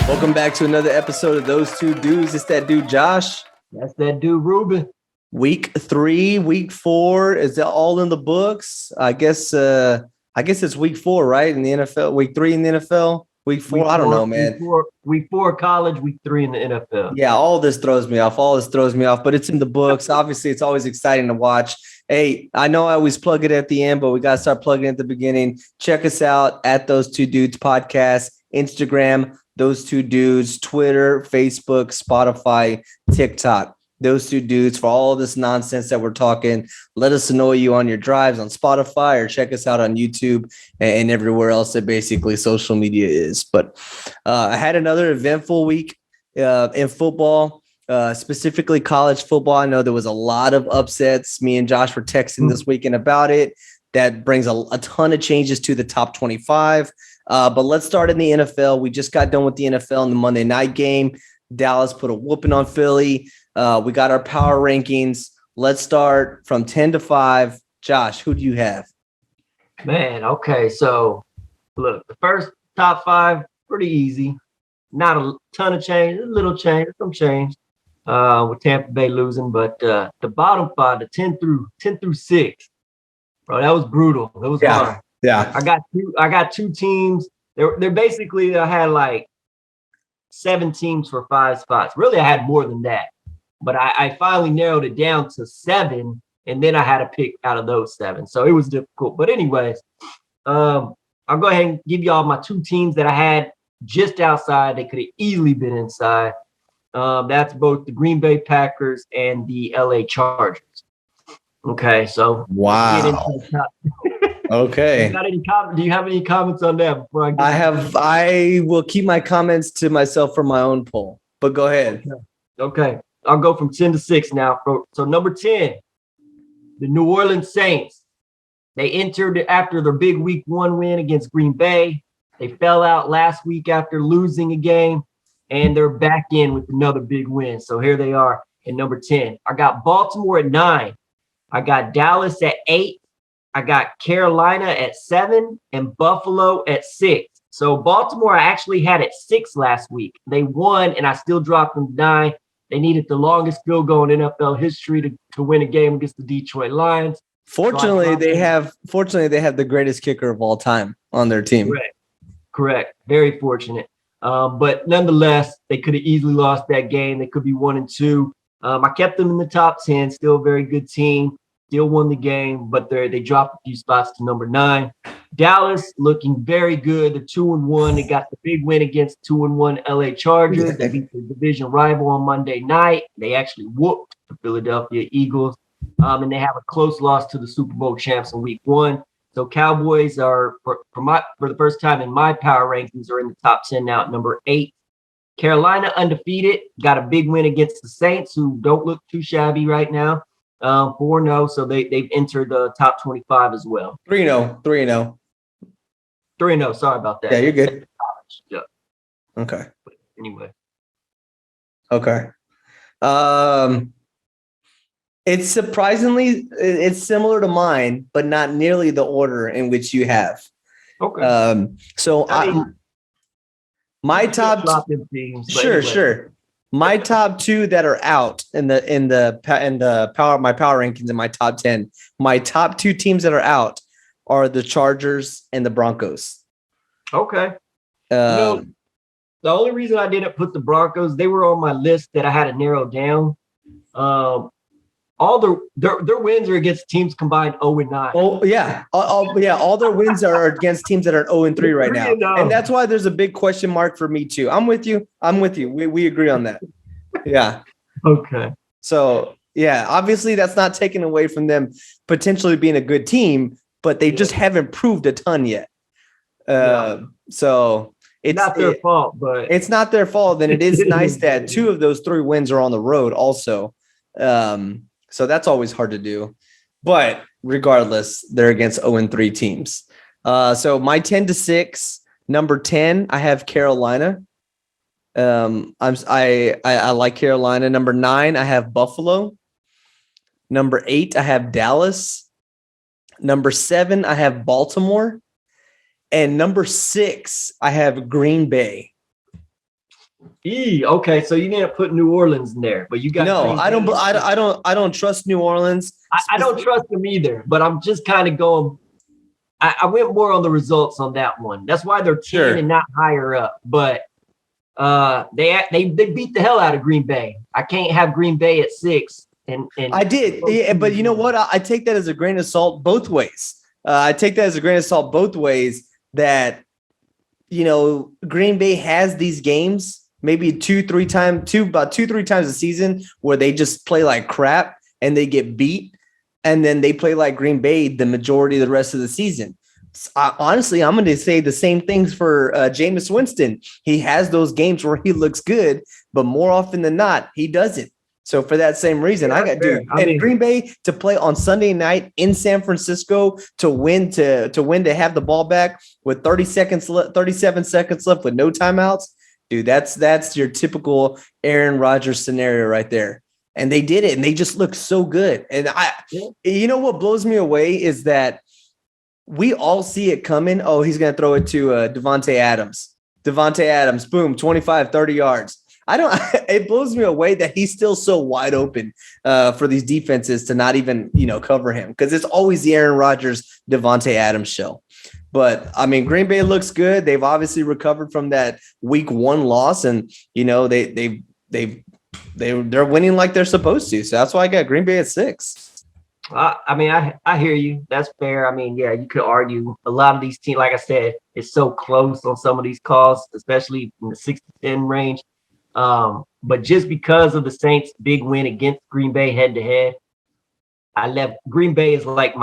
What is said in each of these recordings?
Welcome back to another episode of Those Two Dudes. It's that dude, Josh. That's that dude, Ruben. Week 3, week 4. Is it all in the books? I guess it's week 4, right? In the NFL. Week 3 in the NFL. Week 4. I don't know, man. Week 4 college, week 3 in the NFL. Yeah, all this throws me off. But it's in the books. Obviously, it's always exciting to watch. Hey, I know I always plug it at the end, but we got to start plugging at the beginning. Check us out at Those Two Dudes Podcast, Instagram, Those Two Dudes, Twitter, Facebook, Spotify, TikTok. Those Two Dudes, for all this nonsense that we're talking. Let us annoy you on your drives on Spotify, or check us out on YouTube and everywhere else that basically social media is. But I had another eventful week in football, specifically college football. I know there was a lot of upsets. Me and Josh were texting this weekend about it. That brings a ton of changes to the top 25. But let's start in the NFL. We just got done with the NFL in the Monday night game. Dallas put a whooping on Philly. We got our power rankings. Let's start from 10 to 5. Josh, who do you have? Man, okay. So, look, the first top 5, pretty easy. Not a ton of change, a little change, some change with Tampa Bay losing. But the bottom 5, the 10 through 6, bro, that was brutal. It was hard. Yeah. I got two teams. They're basically, I had like 7 teams for 5 spots. Really, I had more than that. But I finally narrowed it down to 7, and then I had to pick out of those 7. So it was difficult. But anyways, I'll go ahead and give y'all my 2 teams that I had just outside. They could have easily been inside. That's both the Green Bay Packers and the LA Chargers. Okay, so wow. Get into the top. Okay. Do you have any comments on that before I will keep my comments to myself for my own poll, but go ahead. Okay. I'll go from 10 to 6 now. So number 10, the New Orleans Saints. They entered after their big week 1 win against Green Bay. They fell out last week after losing a game, and they're back in with another big win. So here they are at number 10. I got Baltimore at 9. I got Dallas at 8. I got Carolina at 7 and Buffalo at 6. So Baltimore I actually had at 6 last week. They won, and I still dropped them to 9. They needed the longest field goal in NFL history to win a game against the Detroit Lions. Fortunately, they have the greatest kicker of all time on their team. Correct. Very fortunate. But nonetheless, they could have easily lost that game. They could be 1-2. I kept them in the top 10. Still a very good team. Still won the game, but they dropped a few spots to number 9. Dallas looking very good. They're 2-1. They got the big win against 2-1 LA Chargers. They beat the division rival on Monday night. They actually whooped the Philadelphia Eagles. And they have a close loss to the Super Bowl champs in week 1. So Cowboys are, for the first time in my power rankings, are in the top 10 now at number 8. Carolina undefeated. Got a big win against the Saints, who don't look too shabby right now. 4-0, so they've entered the top 25 as well. 3-0. 3-0. Sorry about that. Yeah, you're good. Yeah. Okay. But anyway. Okay. It's similar to mine, but not nearly the order in which you have. Okay. My top teams. Sure. My top 2 that are out in the power rankings in my top 10. My top 2 teams that are out are the Chargers and the Broncos. Okay. The only reason I didn't put the Broncos, they were on my list that I had to narrow down. All their wins are against teams combined 0-9. Oh yeah, all their wins are against teams that are 0-3 right now, and that's why there's a big question mark for me too. I'm with you. We agree on that. Yeah. Okay. So yeah, obviously that's not taken away from them potentially being a good team, but they just haven't proved a ton yet. So it's not their fault, but it's not their fault. Then it is nice that 2 of those 3 wins are on the road also. So that's always hard to do. But regardless, they're against 0-3 teams. So my 10 to 6, number 10, I have Carolina. I like Carolina. Number 9, I have Buffalo. Number 8, I have Dallas. Number 7, I have Baltimore. And number 6, I have Green Bay. Okay, so you didn't put New Orleans in there, but you got No, Green Bay. I don't trust New Orleans. I don't trust them either, but I'm just kind of going. I went more on the results on that one. That's why they're 10 and not higher up. But they beat the hell out of Green Bay. I can't have Green Bay at 6. And I did, yeah, but you know what? I take that as a grain of salt both ways. I take that as a grain of salt both ways. That Green Bay has these games maybe about 2-3 times a season where they just play like crap and they get beat, and then they play like Green Bay the majority of the rest of the season. Honestly, I'm going to say the same things for Jameis Winston. He has those games where he looks good, but more often than not, he doesn't. So for that same reason, Green Bay to play on Sunday night in San Francisco to win to have the ball back with 37 seconds left with no timeouts. Dude, that's your typical Aaron Rodgers scenario right there. And they did it, and they just look so good. And what blows me away is that we all see it coming. Oh, he's going to throw it to Devontae Adams. Boom, 25, 30 yards. It blows me away that he's still so wide open for these defenses to not even, cover him, because it's always the Aaron Rodgers, Devontae Adams show. But I mean, Green Bay looks good. They've obviously recovered from that week 1 loss, and they're winning like they're supposed to. So that's why I got Green Bay at 6. I hear you. That's fair. I mean, yeah, you could argue a lot of these teams, like I said, it's so close on some of these calls, especially in the 6-10 range. But just because of the Saints' big win against Green Bay head-to-head, I left Green Bay is like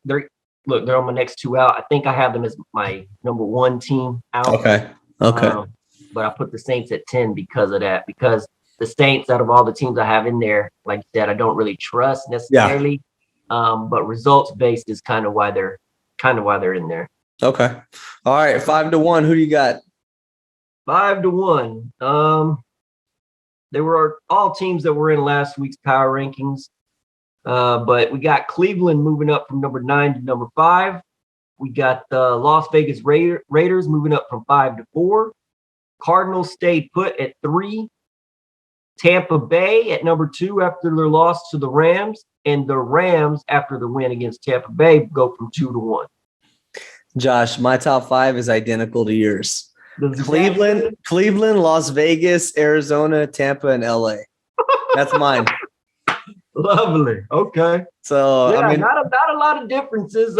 they're on my next 2 out. I think I have them as my number 1 team out. Okay. But I put the Saints at 10 because of that, because the Saints, out of all the teams I have in there, like you said, I don't really trust necessarily. Yeah. But results-based is kind of why they're in there. Okay. All right. 5-1. Who do you got? 5-1. They were all teams that were in last week's power rankings. But we got Cleveland moving up from number 9 to number 5. We got the Las Vegas Raiders moving up from 5 to 4. Cardinals stayed put at 3. Tampa Bay at number 2 after their loss to the Rams. And the Rams, after the win against Tampa Bay, go from 2 to 1. Josh, my top 5 is identical to yours. Cleveland, Las Vegas, Arizona, Tampa, and LA. That's mine. Lovely. Okay. So yeah, I mean, not a lot of differences.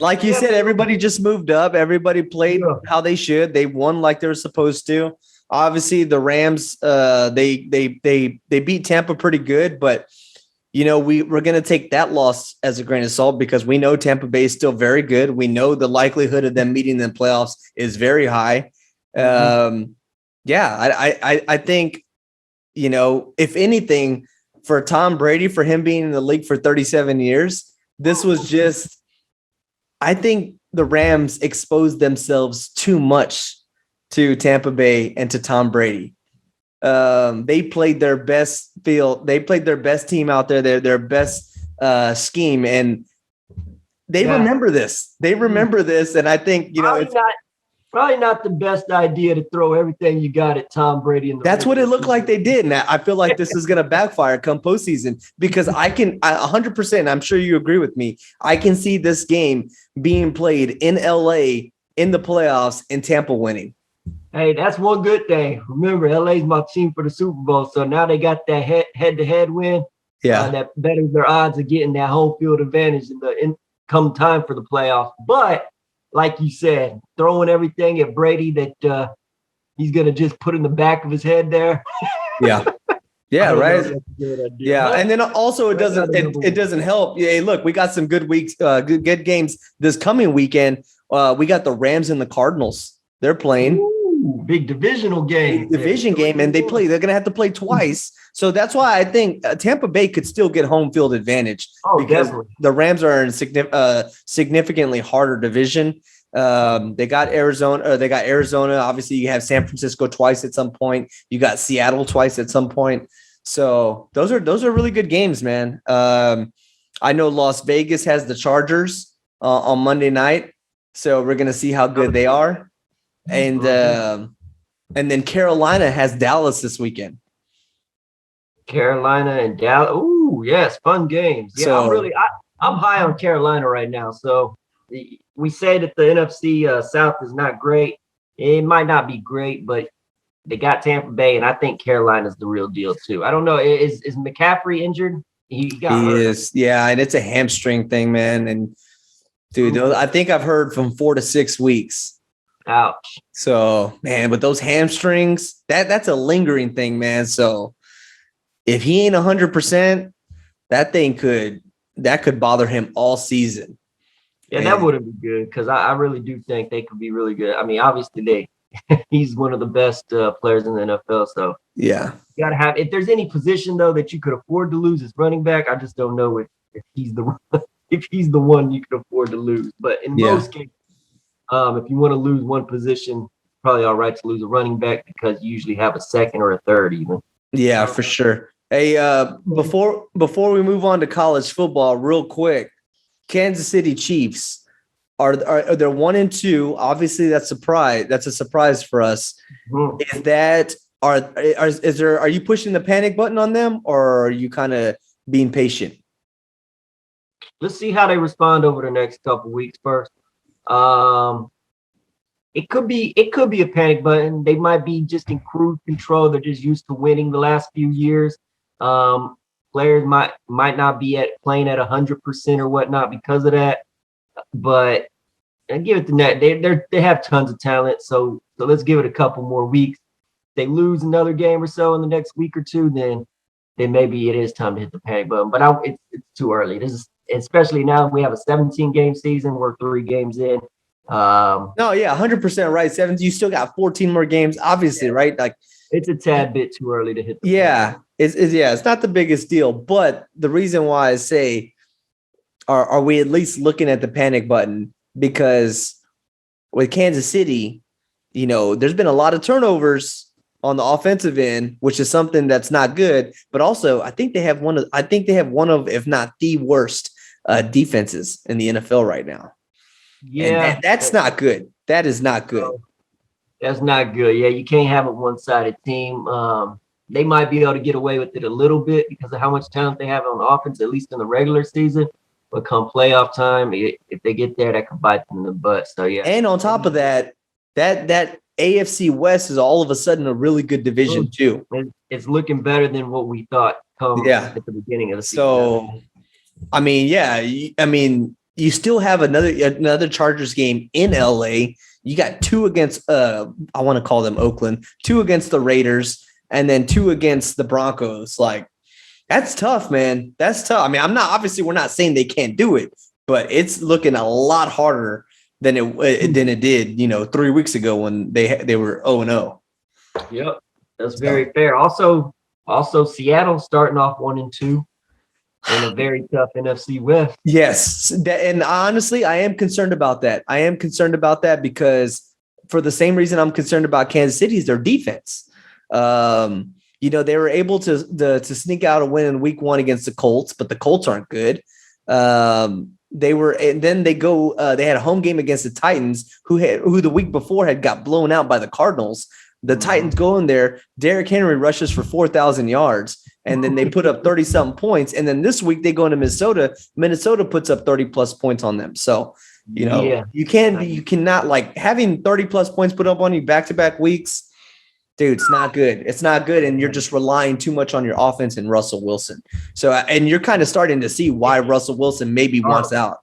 Like you said, everybody just moved up. Everybody played how they should. They won like they were supposed to. Obviously, the Rams, they beat Tampa pretty good, but we're going to take that loss as a grain of salt because we know Tampa Bay is still very good. We know the likelihood of them meeting the playoffs is very high. I think, if anything, for Tom Brady, for him being in the league for 37 years, this was just, I think the Rams exposed themselves too much to Tampa Bay and to Tom Brady. They played their best field. They played their best team out there, their best scheme. And they remember this. And I think, probably not the best idea to throw everything you got at Tom Brady. That's what it looked like they did. And I feel like this is going to backfire come postseason, because I 100%, I'm sure you agree with me, I can see this game being played in LA in the playoffs and Tampa winning. Hey, that's one good thing. Remember, LA's my team for the Super Bowl. So now they got that head-to-head win. Yeah. That betters their odds of getting that home field advantage come time for the playoffs. But like you said, throwing everything at Brady that he's going to just put in the back of his head there. Yeah. Yeah, right. Yeah, and then also it doesn't help. Yeah, look, we got some good weeks, good games this coming weekend. We got the Rams and the Cardinals. They're playing. Ooh, big divisional game. Game, and they're going to have to play twice. So that's why I think Tampa Bay could still get home field advantage. Oh, because definitely. The Rams are in significantly harder division. They got Arizona. Obviously, you have San Francisco twice at some point. You got Seattle twice at some point. So those are really good games, man. I know Las Vegas has the Chargers on Monday night, so we're gonna see how good they are. And And then Carolina has Dallas this weekend. Carolina and Dallas. Ooh, yes, fun games. Yeah, So, I'm high on Carolina right now. So we say that the NFC South is not great. It might not be great, but they got Tampa Bay, and I think Carolina's the real deal too. I don't know. Is McCaffrey injured? He got he hurt. is. Yeah, and it's a hamstring thing, man. And dude, I think I've heard from 4 to 6 weeks. Ouch. So, man, with those hamstrings, that's a lingering thing, man. So if he ain't 100%, that could bother him all season. Yeah, that wouldn't be good because I really do think they could be really good. I mean, obviously he's one of the best players in the NFL. So yeah, you gotta have. If there's any position though that you could afford to lose as running back, I just don't know if he's the one you could afford to lose. But in most cases, if you want to lose one position, it's probably all right to lose a running back because you usually have a second or a third even. Yeah, for sure. Hey, before we move on to college football, real quick, Kansas City Chiefs are they're 1-2. Obviously, that's a surprise for us. Mm-hmm. Is that are you pushing the panic button on them, or are you kind of being patient? Let's see how they respond over the next couple weeks first. It could be a panic button. They might be just in cruise control. They're just used to winning the last few years. Players might not be playing at 100% or whatnot because of that. But I give it the net. They have tons of talent. So let's give it a couple more weeks. If they lose another game or so in the next week or two, then maybe it is time to hit the panic button. But it's too early. This is especially now we have a 17-game season. We're 3 games in. No, yeah, 100% right. 7. You still got 14 more games, obviously, right? Like it's a tad bit too early to hit. It's not the biggest deal, but the reason why I say, are we at least looking at the panic button? Because with Kansas City, there's been a lot of turnovers on the offensive end, which is something that's not good. But also, I think they have one of, if not the worst defenses in the NFL right now. Yeah, and that's not good. That is not good. That's not good. Yeah, you can't have a one-sided team. They might be able to get away with it a little bit because of how much talent they have on offense, at least in the regular season. But come playoff time, if they get there, that could bite them in the butt. So yeah. And on top of that AFC West is all of a sudden a really good division too. It's looking better than what we thought at the beginning of the season. So, I mean, you still have another Chargers game in LA. You got 2 against I want to call them Oakland, 2 against the Raiders, and then 2 against the Broncos. Like, that's tough, man. That's tough. I mean, we're not saying they can't do it, but it's looking a lot harder than it did, 3 weeks ago when they were 0-0. Yep, that's very fair. Also Seattle starting off 1-2 in a very tough NFC West. Yes, and honestly, I am concerned about that. Because for the same reason I'm concerned about Kansas City is their defense. They were able to sneak out a win in week 1 against the Colts, but the Colts aren't good. They had a home game against the Titans, who the week before had got blown out by the Cardinals. The Titans go in there. Derrick Henry rushes for 4,000 yards, and then they put up 30-something points. And then this week they go into Minnesota. Minnesota puts up 30-plus points on them. So, you cannot, like, having 30-plus points put up on you back-to-back weeks. Dude, it's not good. It's not good, and you're just relying too much on your offense and Russell Wilson. So, and you're kind of starting to see why Russell Wilson maybe wants out.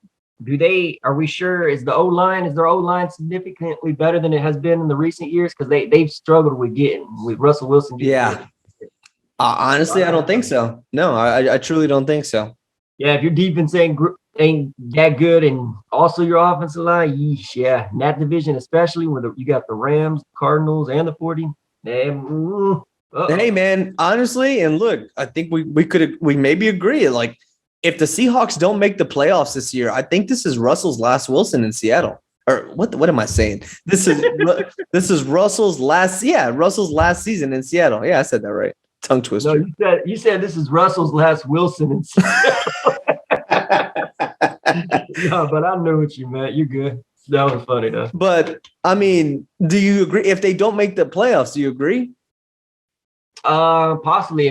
Are we sure, is their O-line significantly better than it has been in the recent years? Because they've struggled with Russell Wilson. Yeah. Honestly, I don't think so. No, I truly don't think so. Yeah, if your defense ain't that good and also your offensive line, yeah. In that division, especially where you got the Rams, Cardinals, and the 40. Hey, man, honestly, and look, I think we maybe agree. Like, if the Seahawks don't make the playoffs this year, I think this is Russell's last Wilson in Seattle. Or what am I saying? This is Russell's last season in Seattle. Yeah, I said that right. Tongue twister. No, you said this is Russell's last Wilson in Seattle. Yeah, but I know what you meant. You're good. That was funny though. But I mean, do you agree if they don't make the playoffs? Do you agree? Possibly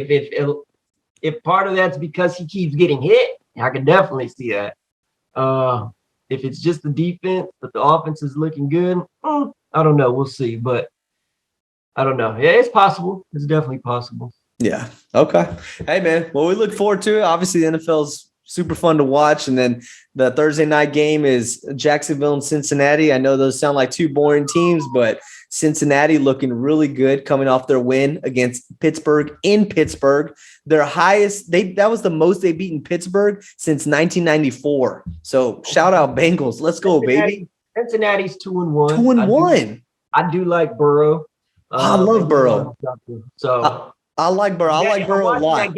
if part of that's because he keeps getting hit, I can definitely see that. If it's just the defense, but the offense is looking good, I don't know. We'll see, but I don't know. Yeah, it's possible. It's definitely possible. Yeah. Okay. Hey, man. Well, we look forward to it. Obviously, the NFL's super fun to watch. And then the Thursday night game is Jacksonville and Cincinnati. I know those sound like two boring teams, but Cincinnati looking really good coming off their win against Pittsburgh in Pittsburgh. Their highest, that was the most they beat in Pittsburgh since 1994. So shout out Bengals. Let's go, baby. Cincinnati's 2-1. 2-1. I do like Burrow. I love Burrow. So I like Burrow. I like Burrow a lot.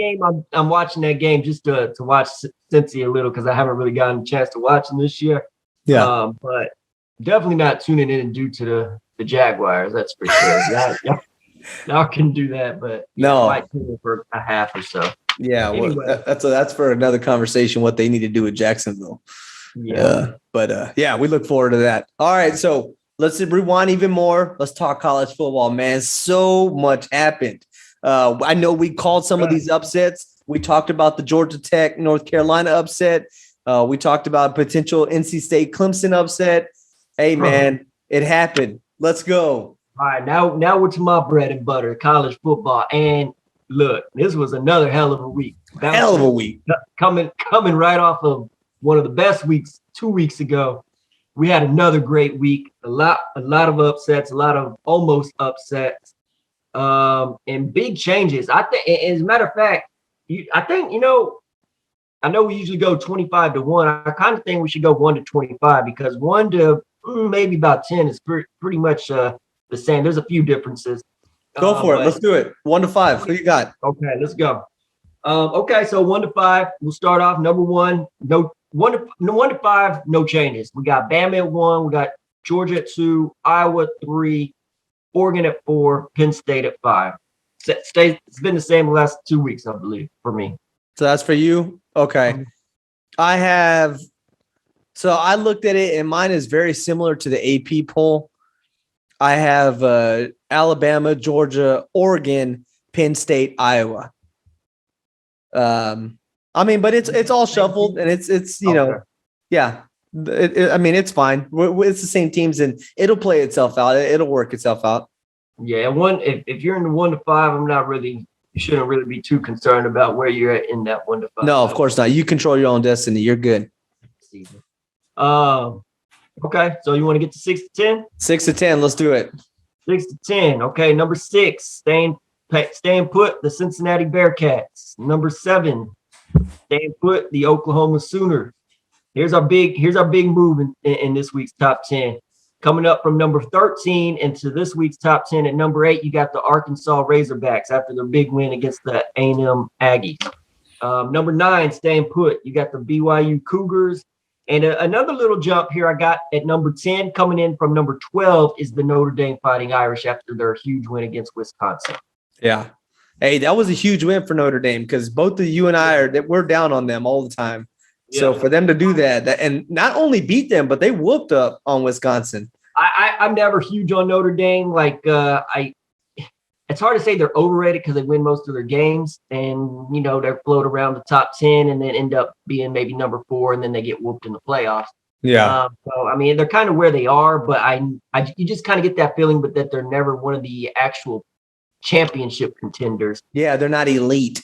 I'm watching that game just to watch Cincy a little because I haven't really gotten a chance to watch them this year. Yeah. But definitely not tuning in due to the Jaguars. That's for sure. Y'all can do that, but no, I might tune in for a half or so. Yeah, anyway. Well, that's for another conversation. What they need to do with Jacksonville. Yeah. But we look forward to that. All right, so let's rewind even more. Let's talk college football, man. So much happened. I know we called some of these upsets. We talked about the Georgia Tech, North Carolina upset. We talked about potential NC State Clemson upset. Hey, man, it happened. Let's go. All right, now we're to my bread and butter, college football. And look, this was another hell of a week. Hell of a week. Coming right off of one of the best weeks 2 weeks ago. We had another great week. A lot of upsets, a lot of almost upsets, and big changes. I think, as a matter of fact, I know we usually go 25-1. I kind of think we should go 1-25 because 1 to maybe about 10 is pretty much the same. There's a few differences. Go for it. Let's do it. 1-5. Who you got? Okay, let's go. Okay, so 1-5. We'll start off. Number 1, 1-5, no changes. We got Bama at 1. We got Georgia at 2, Iowa at 3, Oregon at 4, Penn State at 5. It's been the same the last 2 weeks, I believe, for me. So that's for you? Okay. I looked at it, and mine is very similar to the AP poll. I have Alabama, Georgia, Oregon, Penn State, Iowa. But it's all shuffled, and it's yeah. It's fine. It's the same teams, and it'll play itself out. It'll work itself out. Yeah, if you're in the 1-5, you shouldn't really be too concerned about where you're at in that 1-5. No, of course not. You control your own destiny. You're good. Okay, so you want to get to 6-10? 6-10. Let's do it. 6-10. Okay, number 6, staying put, the Cincinnati Bearcats. Number 7, staying put, the Oklahoma Sooners. Here's our big move in this week's top 10. Coming up from number 13 into this week's top 10 at number 8, you got the Arkansas Razorbacks after their big win against the A&M Aggies. Number 9, staying put, you got the BYU Cougars. And another little jump here I got at number 10, coming in from number 12, is the Notre Dame Fighting Irish after their huge win against Wisconsin. Yeah. Hey, that was a huge win for Notre Dame because both of you and we're down on them all the time. Yeah. So for them to do that and not only beat them, but they whooped up on Wisconsin. I'm never huge on Notre Dame. It's hard to say they're overrated because they win most of their games and, they're float around the top 10 and then end up being maybe number 4 and then they get whooped in the playoffs. Yeah. They're kind of where they are, but you just kind of get that feeling, but that they're never one of the actual championship contenders. Yeah, they're not elite.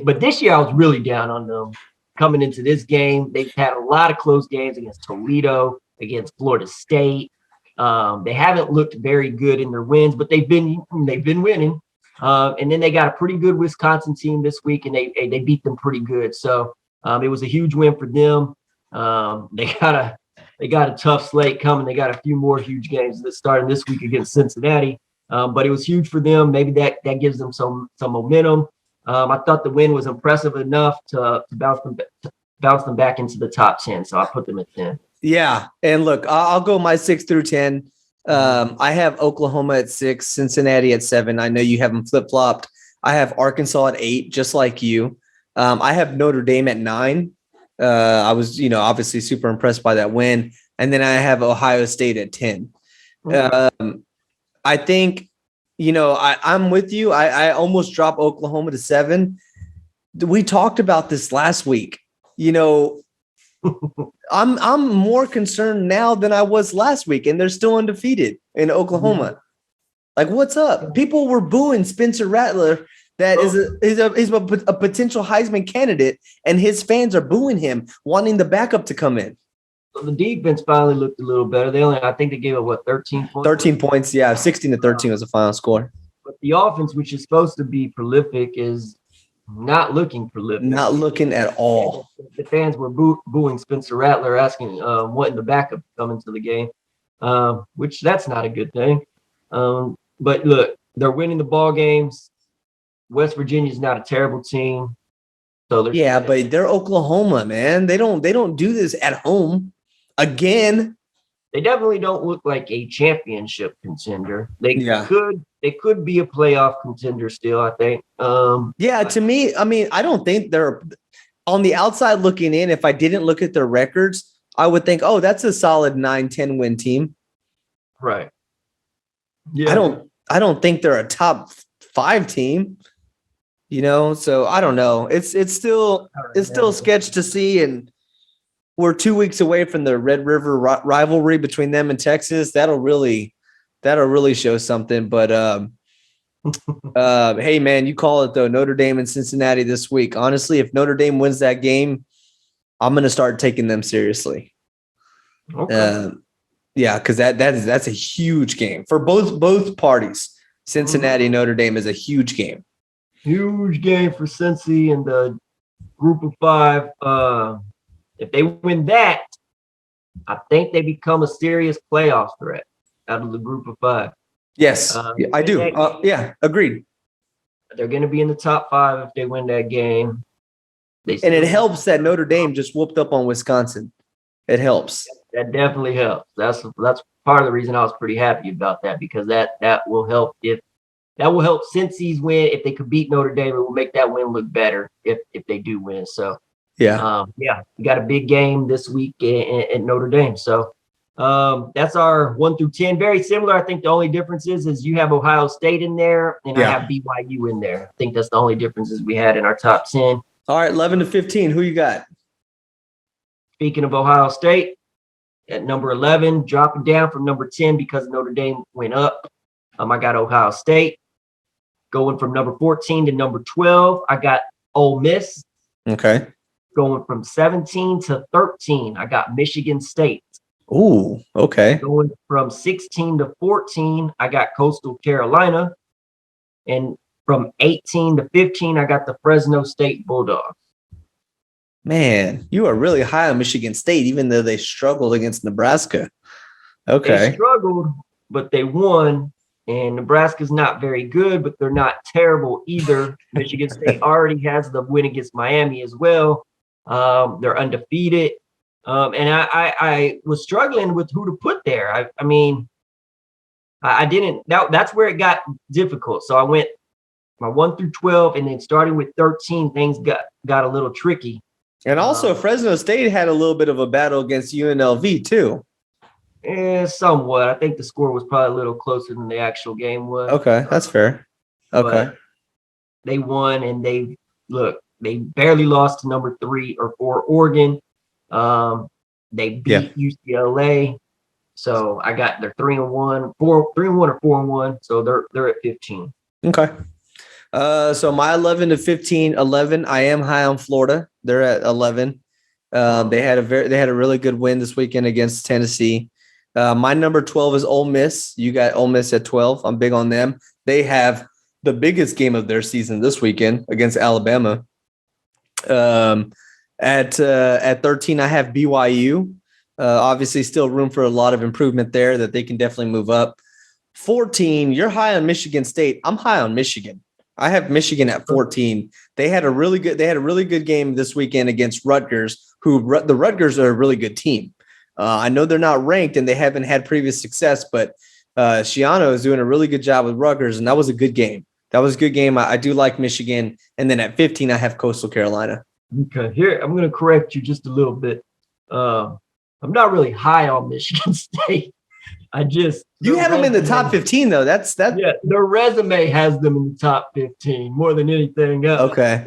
But this year I was really down on them coming into this game. They've had a lot of close games against Toledo, against Florida State. They haven't looked very good in their wins, but they've been winning. And then they got a pretty good Wisconsin team this week, and they beat them pretty good. So it was a huge win for them. They got a tough slate coming. They got a few more huge games that starting this week against Cincinnati. But it was huge for them. Maybe that gives them some momentum. I thought the win was impressive enough to bounce them back into the top 10. So I put them at 10. Yeah. And look, I'll go my 6 through 10. I have Oklahoma at 6, Cincinnati at 7. I know you have them flip-flopped. I have Arkansas at 8, just like you. I have Notre Dame at 9. I was, obviously super impressed by that win. and then I have Ohio State at 10. I think, I'm with you. I almost dropped Oklahoma to 7. We talked about this last week. I'm more concerned now than I was last week, and they're still undefeated in Oklahoma. Like, what's up? People were booing Spencer Rattler. That is a potential Heisman candidate, and his fans are booing him, wanting the backup to come in. So the defense finally looked a little better. I think they gave up 13 points. 13 points, yeah. 16-13 was the final score. But the offense, which is supposed to be prolific, is not looking prolific. Not looking at all. The fans were booing Spencer Rattler, asking wanting the backup to come into the game, which that's not a good thing. But look, they're winning the ball games. West Virginia's not a terrible team. So but they're Oklahoma, man. They don't do this at home again. They definitely don't look like a championship contender. They could be a playoff contender still, I think. To me, I mean, I don't think they're on the outside looking in. If I didn't look at their records, I would think, oh, that's a solid 9-10 win team. Right. Yeah. I don't think they're a top 5 team. So I don't know. It's still sketch to see, and we're 2 weeks away from the Red River rivalry between them and Texas. That'll really show something. But hey, man, you call it though. Notre Dame and Cincinnati this week. Honestly, if Notre Dame wins that game, I'm going to start taking them seriously. Okay. Because that's a huge game for both parties. Cincinnati, Notre Dame is a huge game. Huge game for Cincy and the group of 5. If they win that, I think they become a serious playoff threat out of the group of 5. Yes, I do. Agreed. They're going to be in the top 5 if they win that game. And it helps that Notre Dame just whooped up on Wisconsin. It helps. That definitely helps. That's part of the reason I was pretty happy about that, because that will help Cincy's win. If they could beat Notre Dame, it will make that win look better if they do win. So we got a big game this week at Notre Dame. So that's our 1 through 10. Very similar. I think the only difference is you have Ohio State in there, and I have BYU in there. I think that's the only differences we had in our top 10. All right, 11-15. Who you got? Speaking of Ohio State, at number 11, dropping down from number 10 because Notre Dame went up. I got Ohio State. Going from number 14 to number 12, I got Ole Miss. Okay. Going from 17 to 13, I got Michigan State. Ooh, okay. Going from 16 to 14, I got Coastal Carolina. And from 18 to 15, I got the Fresno State Bulldogs. Man, you are really high on Michigan State, even though they struggled against Nebraska. Okay. They struggled, but they won. And Nebraska's not very good, but they're not terrible either. Michigan State already has the win against Miami as well. They're undefeated. And I was struggling with who to put there. I didn't. That's where it got difficult. So I went my 1 through 12, and then starting with 13, things got a little tricky. And also, Fresno State had a little bit of a battle against UNLV too. Somewhat. I think the score was probably a little closer than the actual game was. Okay, that's fair. Okay. But they won, and they barely lost to number 3 or 4 Oregon. They beat UCLA. So I got their 3-1, 3-1 or 4-1. So they're at 15. Okay. So my 11-15, I am high on Florida. They're at 11. They had a really good win this weekend against Tennessee. My number 12 is Ole Miss. You got Ole Miss at 12. I'm big on them. They have the biggest game of their season this weekend against Alabama. At 13, I have BYU. Obviously, still room for a lot of improvement there that they can definitely move up. 14, you're high on Michigan State. I'm high on Michigan. I have Michigan at 14. They had a really good game this weekend against Rutgers, the Rutgers are a really good team. I know they're not ranked and they haven't had previous success, but Shiano is doing a really good job with Rutgers, and that was a good game. I do like Michigan. And then at 15, I have Coastal Carolina. Okay, here I'm going to correct you just a little bit. I'm not really high on Michigan State. You have them in the top 15 though. That's that. Yeah, their resume has them in the top 15 more than anything else. Okay.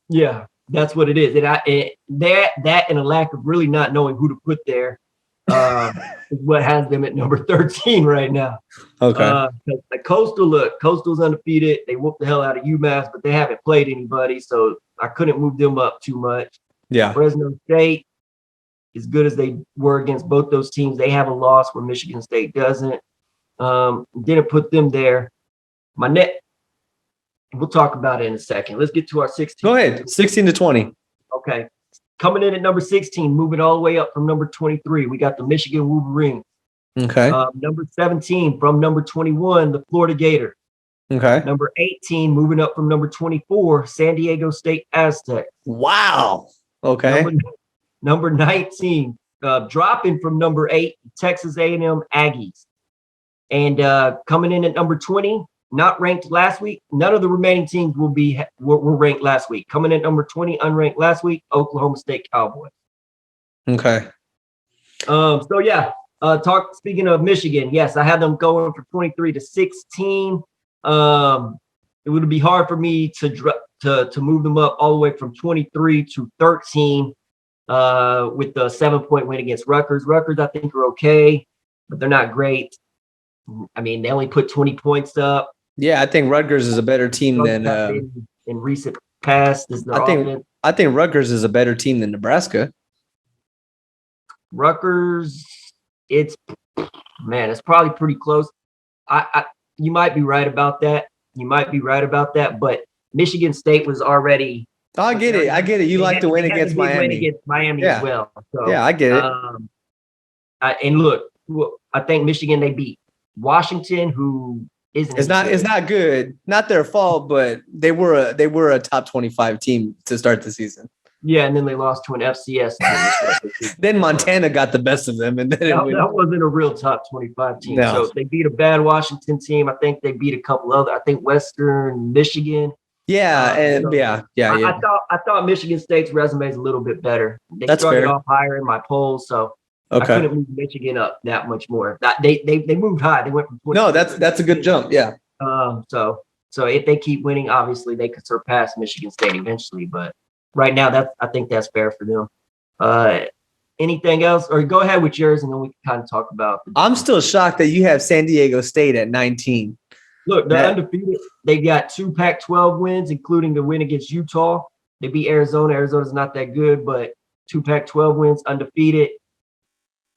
Yeah, that's what it is. And that and a lack of really not knowing who to put there is what has them at number 13 right now. Okay. Coastal's undefeated. They whooped the hell out of UMass, but they haven't played anybody, so I couldn't move them up too much. Yeah. Fresno State, as good as they were against both those teams, they have a loss where Michigan State doesn't. Didn't put them there. We'll talk about it in a second. Let's get to our 16. Go ahead. 16 to 20. Okay. Coming in at number 16, moving all the way up from number 23, we got the Michigan Wolverines. Okay. Number 17 from number 21, the Florida Gators. Okay. Number 18, moving up from number 24, San Diego State Aztecs. Wow. Okay. Number 19, dropping from number 8, Texas A&M Aggies. And coming in at number 20, not ranked last week. None of the remaining teams were ranked last week. Coming in at number 20, unranked last week, Oklahoma State Cowboys. Okay. Speaking of Michigan, yes, I had them going from 23 to 16. It would be hard for me to move them up all the way from 23 to 13 with the 7-point win against Rutgers. Rutgers, I think, are okay, but they're not great. I mean, they only put 20 points up. Yeah, I think Rutgers is a better team than in recent past. I think Rutgers is a better team than Nebraska. Rutgers, it's probably pretty close. You might be right about that. But Michigan State was already. Oh, I get it. You like to win against Miami. As well. So, yeah, I get it. And look, I think Michigan, they beat Washington, who isn't. It's not good. Not their fault, but they were a top 25 team to start the season. Yeah, and then they lost to an FCS team. Then Montana got the best of them, and then that wasn't a real top 25 team. No. So they beat a bad Washington team. I think they beat a couple other. I think Western Michigan. Yeah, I thought Michigan State's resume is a little bit better. They started off higher in my polls, so I couldn't move Michigan up that much more. They moved high. They went from 20. No, that's a good jump. Yeah. So if they keep winning, obviously they could surpass Michigan State eventually. But right now, I think that's fair for them. Anything else? Or go ahead with yours, and then we can kind of talk about. I'm still shocked that you have San Diego State at 19. Look, they're undefeated. They got 2 Pac-12 wins, including the win against Utah. They beat Arizona. Arizona's not that good, but 2 Pac-12 wins, undefeated.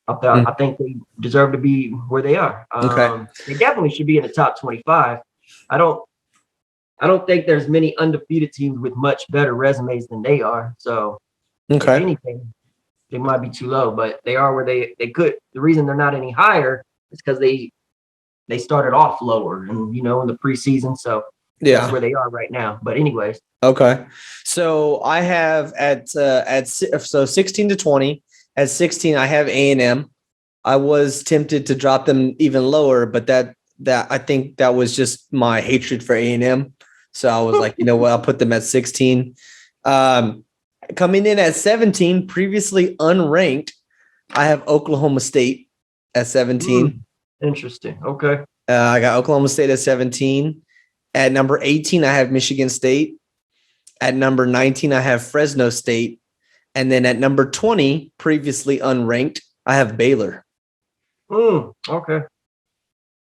I think they deserve to be where they are. They definitely should be in the top 25. I don't think there's many undefeated teams with much better resumes than they are. So, if anything, they might be too low, but they are where they could. The reason they're not any higher is because they started off lower and, in the preseason. So that's where they are right now. But anyways. Okay. So I have at 16 to 20. At 16, I have A&M. I was tempted to drop them even lower, but that I think that was just my hatred for A&M. So I was like, you know what? I'll put them at 16. Coming in at 17, previously unranked, I have Oklahoma State at 17. Interesting. Okay. I got Oklahoma State at 17. At number 18, I have Michigan State. At number 19, I have Fresno State. And then at number 20, previously unranked, I have Baylor. Okay.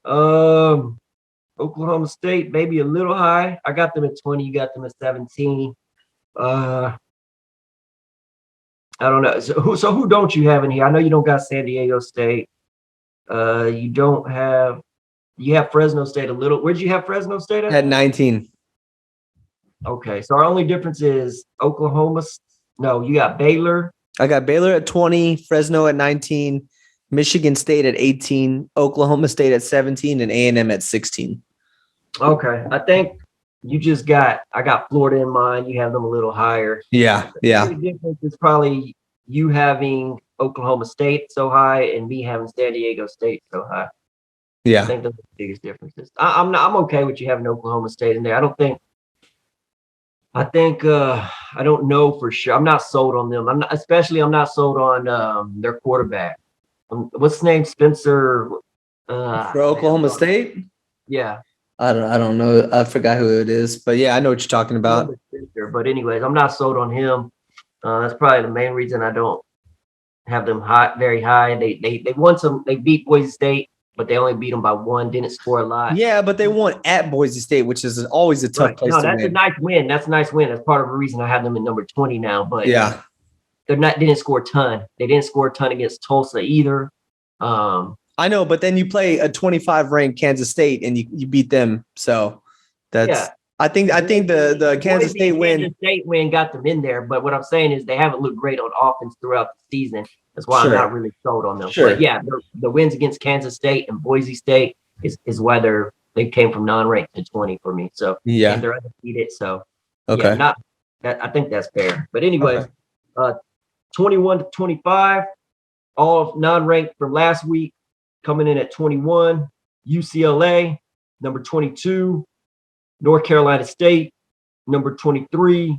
Oklahoma State, maybe a little high. I got them at 20. You got them at 17. I don't know. So who don't you have in here? I know you don't got San Diego State. You have Fresno State a little. Where'd you have Fresno State at? At 19. Okay. So our only difference is Oklahoma. No, you got Baylor. I got Baylor at 20, Fresno at 19, Michigan State at 18, Oklahoma State at 17, and A&M at 16. Okay. I think I got Florida in mind. You have them a little higher. Yeah. The difference is probably you having Oklahoma State so high and me having San Diego State so high. Yeah. I think those are the biggest differences. I'm okay with you having Oklahoma State in there. I don't think I think I don't know for sure. I'm not sold on them. I'm not sold on their quarterback. What's his name? Spencer. For Oklahoma State? Yeah. I don't know. I forgot who it is, but yeah, I know what you're talking about. Spencer. But anyways, I'm not sold on him. That's probably the main reason I don't have them very high. They won some. They beat Boise State, but they only beat them by 1. Didn't score a lot. Yeah, but they won at Boise State, which is always a tough place to win. No, that's a nice win. That's a nice win. That's part of the reason I have them at number 20 now. But yeah, didn't score a ton. They didn't score a ton against Tulsa either. I know, but then you play a 25 ranked Kansas State and you beat them. So that's I think the Kansas State win got them in there. But what I'm saying is they haven't looked great on offense throughout the season. That's why I'm not really sold on them. Sure. But yeah, the wins against Kansas State and Boise State is why they came from non-ranked to 20 for me. So and they're undefeated. So okay, I think that's fair. But anyways, 21 to 25, all non-ranked from last week, coming in at 21. UCLA, number 22. North Carolina State, number 23.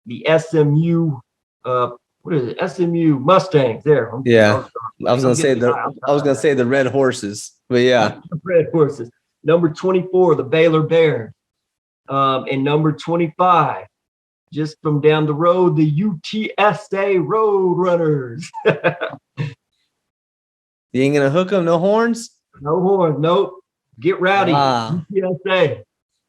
The SMU, what is it? SMU Mustangs. There. I was gonna say the Red Horses, but yeah, Red Horses. Number 24, the Baylor Bears, and number 25, just from down the road, the UTSA Road Runners. You ain't gonna hook them, no horns? No horns, nope. Get rowdy.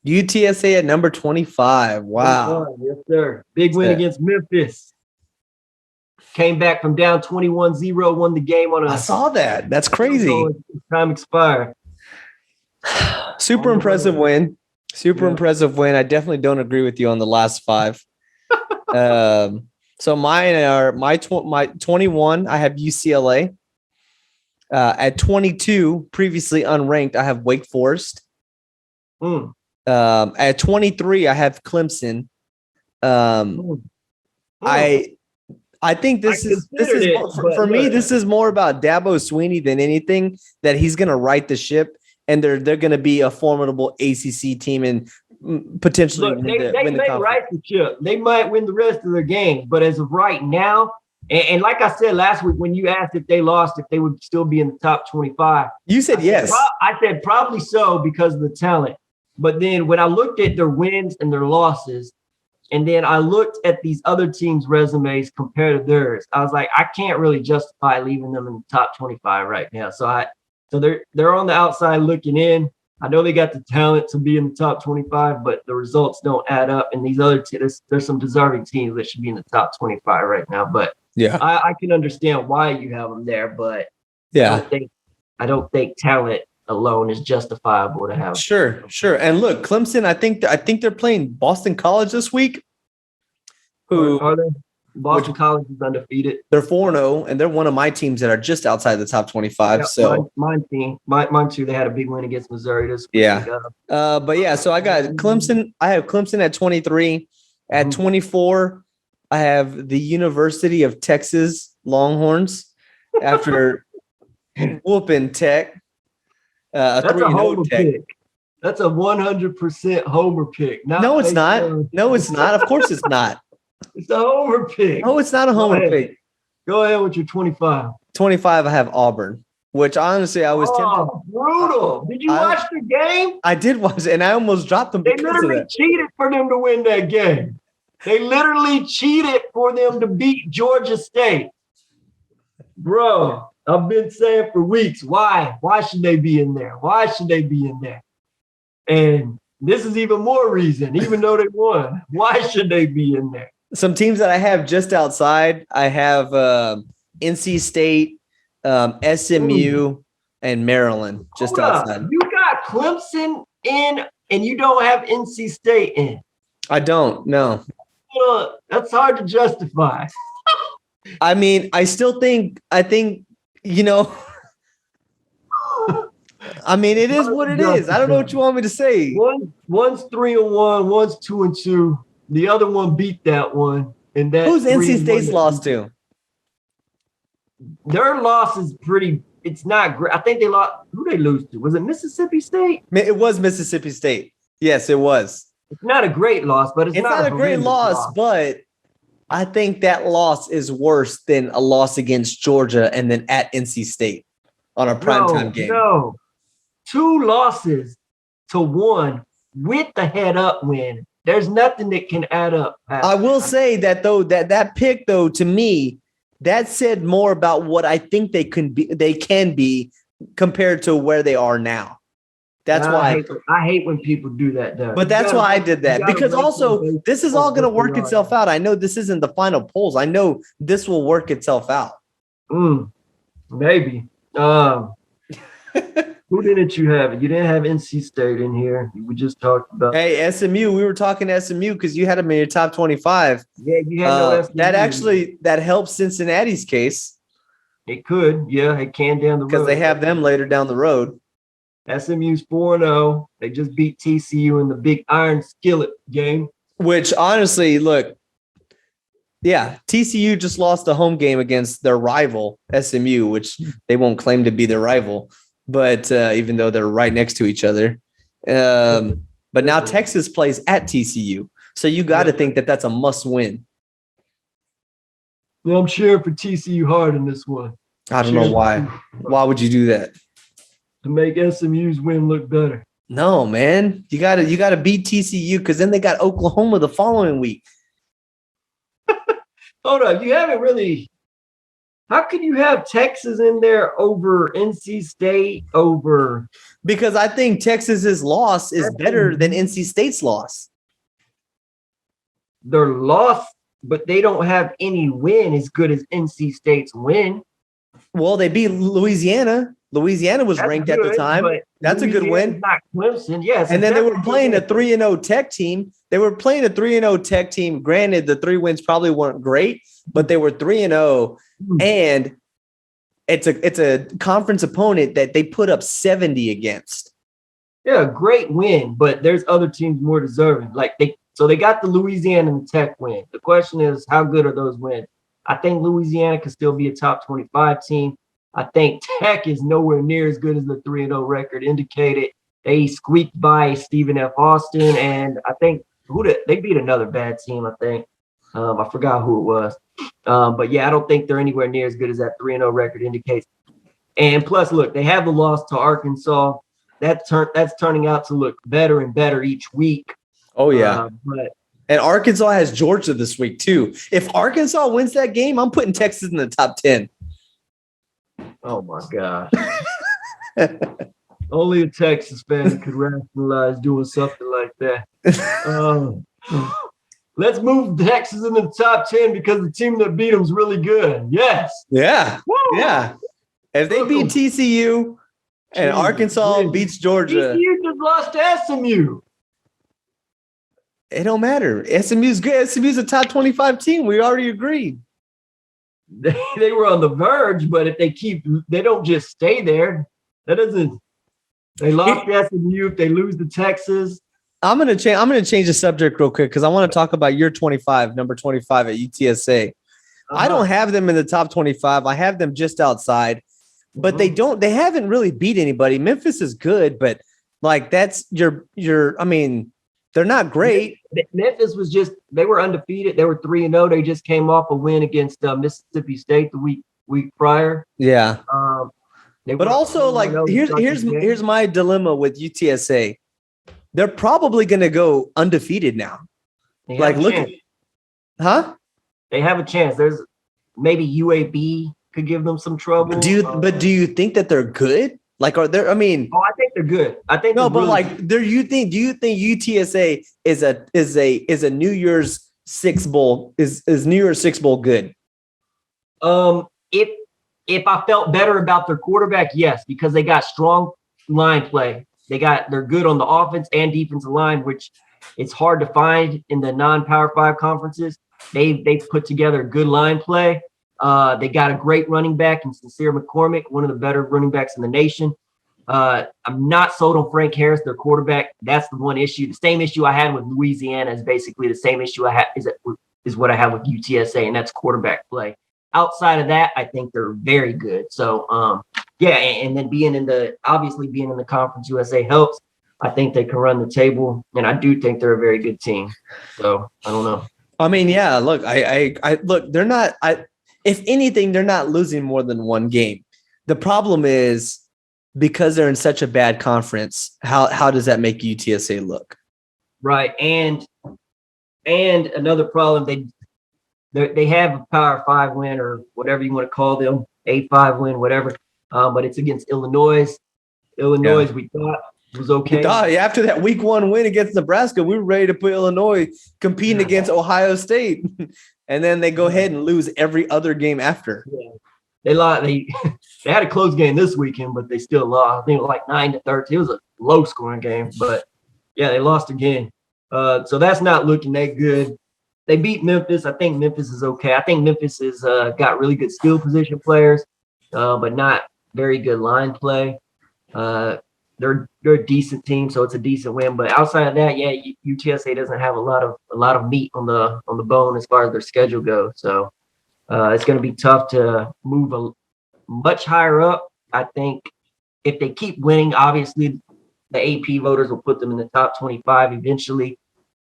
UTSA at number 25. Wow. Yes, sir. Big win against Memphis. Came back from down 21-0, won the game on I saw that. That's crazy. Time expired. Super impressive win. Impressive win. I definitely don't agree with you on the last 5. So mine are my 21. I have UCLA. At 22, previously unranked, I have Wake Forest. At 23, I have Clemson. I think this is for me. This is more about Dabo Swinney than anything. That he's going to right the ship, and they're going to be a formidable ACC team and potentially win the conference. Right the ship. They might win the rest of their games, but as of right now, and like I said last week when you asked if they lost, if they would still be in the top 25, you said yes. I said probably so because of the talent. But then when I looked at their wins and their losses, and then I looked at these other teams' resumes compared to theirs, I was like, I can't really justify leaving them in the top 25 right now. So they're on the outside looking in. I know they got the talent to be in the top 25, but the results don't add up. And these other teams, there's some deserving teams that should be in the top 25 right now. But yeah, I can understand why you have them there, but yeah, I don't think talent alone is justifiable to have. Sure. And look, Clemson, I think they're playing Boston College this week. Who are they? Boston College is undefeated. They're 4-0, and they're one of my teams that are just outside the top 25. Yeah, so mine too. They had a big win against Missouri this week. Yeah. But yeah, so I got Clemson. I have Clemson at 23. At 24, I have the University of Texas Longhorns after whooping Tech. That's a homer pick. That's a 100% homer pick. No, it's not. No, it's not. Of course it's not. It's a homer pick. No, it's not a homer pick. Go ahead with your 25. 25, I have Auburn, which honestly I was tempted. Brutal. Did you watch the game? I did watch it, and I almost dropped them because of that. They literally cheated for them to win that game. They literally cheated for them to beat Georgia State. Bro, I've been saying for weeks, why? Why should they be in there? Why should they be in there? And this is even more reason, even though they won. Why should they be in there? Some teams that I have just outside, I have NC State, SMU, and Maryland just outside. You got Clemson in, and you don't have NC State in. I don't, no. That's hard to justify. I mean, I think, you know, I mean, it is what it is. I don't know what you want me to say. One's 3-1, one's 2-2. The other one beat that one. And that who's NC State's lost to? Their loss is pretty. It's not great. I think they lost. Who they lose to? Was it Mississippi State? It was Mississippi State. Yes, it was. It's not a great loss, but it's not a great loss, but I think that loss is worse than a loss against Georgia and then at NC State on a primetime game. No, 2 losses to 1 with the head-up win. There's nothing that can add up. I will say that though that pick though to me that said more about what I think they can be compared to where they are now. That's why I hate when people do that though. But that's why I did that, because also this is all going to work itself out. I know this isn't the final polls. I know this will work itself out. Maybe. Who didn't you have? You didn't have NC State in here. We just talked about. Hey, SMU. We were talking SMU because you had them in your top 25. Yeah, you had no SMU. That helps Cincinnati's case. It could. Yeah, it can down the road. Because they have them later down the road. SMU's 4-0. They just beat TCU in the Big Iron Skillet game. Which, honestly, look, yeah, TCU just lost a home game against their rival, SMU, which they won't claim to be their rival, but even though they're right next to each other. But now Texas plays at TCU. So you got to think that that's a must win. Well, I'm cheering for TCU hard in this one. I don't know why. Why would you do that? To make SMU's win look better. No, man. You gotta beat TCU because then they got Oklahoma the following week. Hold up. You haven't really. How can you have Texas in there over NC State over? Because I think Texas's loss is better than NC State's loss. Their loss, but they don't have any win as good as NC State's win. Well, they beat Louisiana. Louisiana was ranked at the time. That's a good win. Not Clemson, yes. And then they were playing a 3-0 Tech team. Tech team. Granted, the 3 wins probably weren't great, but they were 3-0. And it's a conference opponent that they put up 70 against. Yeah, great win, but there's other teams more deserving. So they got the Louisiana and the Tech win. The question is, how good are those wins? I think Louisiana can still be a top 25 team. I think Tech is nowhere near as good as the 3-0 record indicated. They squeaked by Stephen F. Austin, and I think they beat another bad team, I think. I forgot who it was. But, yeah, I don't think they're anywhere near as good as that 3-0 record indicates. And plus, look, they have the loss to Arkansas. That's turning out to look better and better each week. Oh, yeah. And Arkansas has Georgia this week, too. If Arkansas wins that game, I'm putting Texas in the top 10. Oh, my God. Only a Texas fan could rationalize doing something like that. Let's move Texas into the top 10 because the team that beat them is really good. Yes. Yeah. Woo! Yeah. If they beat TCU and Arkansas beats Georgia. TCU just lost to SMU. It don't matter. SMU's good. SMU's a top 25 team. We already agreed. They were on the verge, but if they don't just stay there. They lost to SMU. If they lose to Texas. I'm gonna change the subject real quick because I want to talk about your number 25 at UTSA. I don't have them in the top 25. I have them just outside, but they haven't really beat anybody. Memphis is good, but that's they're not great. Memphis they were undefeated. They were 3-0. They just came off a win against Mississippi State the week prior. Yeah. But also here's my dilemma with UTSA. They're probably going to go undefeated now. They have a chance. There's maybe UAB could give them some trouble. Do you think that they're good? Are there? I think they're good. Do you think UTSA is a New Year's Six Bowl is New Year's Six Bowl good? If I felt better about their quarterback, yes, because they got strong line play. They're good on the offense and defensive line, which it's hard to find in the non-Power 5 conferences. They put together good line play. They got a great running back in Sincere McCormick, one of the better running backs in the nation. I'm not sold on Frank Harris, their quarterback. That's the one issue. The same issue I had with Louisiana is basically the same issue I had is what I have with UTSA, and that's quarterback play. Outside of that, I think they're very good. So, and then being in the Conference USA helps. I think they can run the table, and I do think they're a very good team. So I don't know. I mean, yeah, look, I look, they're not, if anything, they're not losing more than one game. The problem is because they're in such a bad conference, how does that make UTSA look? Right. And another problem, they have a Power 5 win or whatever you want to call them, A5 win, whatever. But it's against Illinois. Illinois, we thought was okay. After that week 1 win against Nebraska, we were ready to put Illinois competing against Ohio State. And then they go ahead and lose every other game after. Yeah. They lost. They had a close game this weekend, but they still lost. I think it was like 9-13. It was a low-scoring game, but yeah, they lost again. So that's not looking that good. They beat Memphis. I think Memphis is okay. I think Memphis has got really good skill position players, but not very good line play. They're a decent team, so it's a decent win. But outside of that, yeah, UTSA doesn't have a lot of meat on the bone as far as their schedule goes. So it's going to be tough to move much higher up. I think if they keep winning, obviously the AP voters will put them in the top 25 eventually.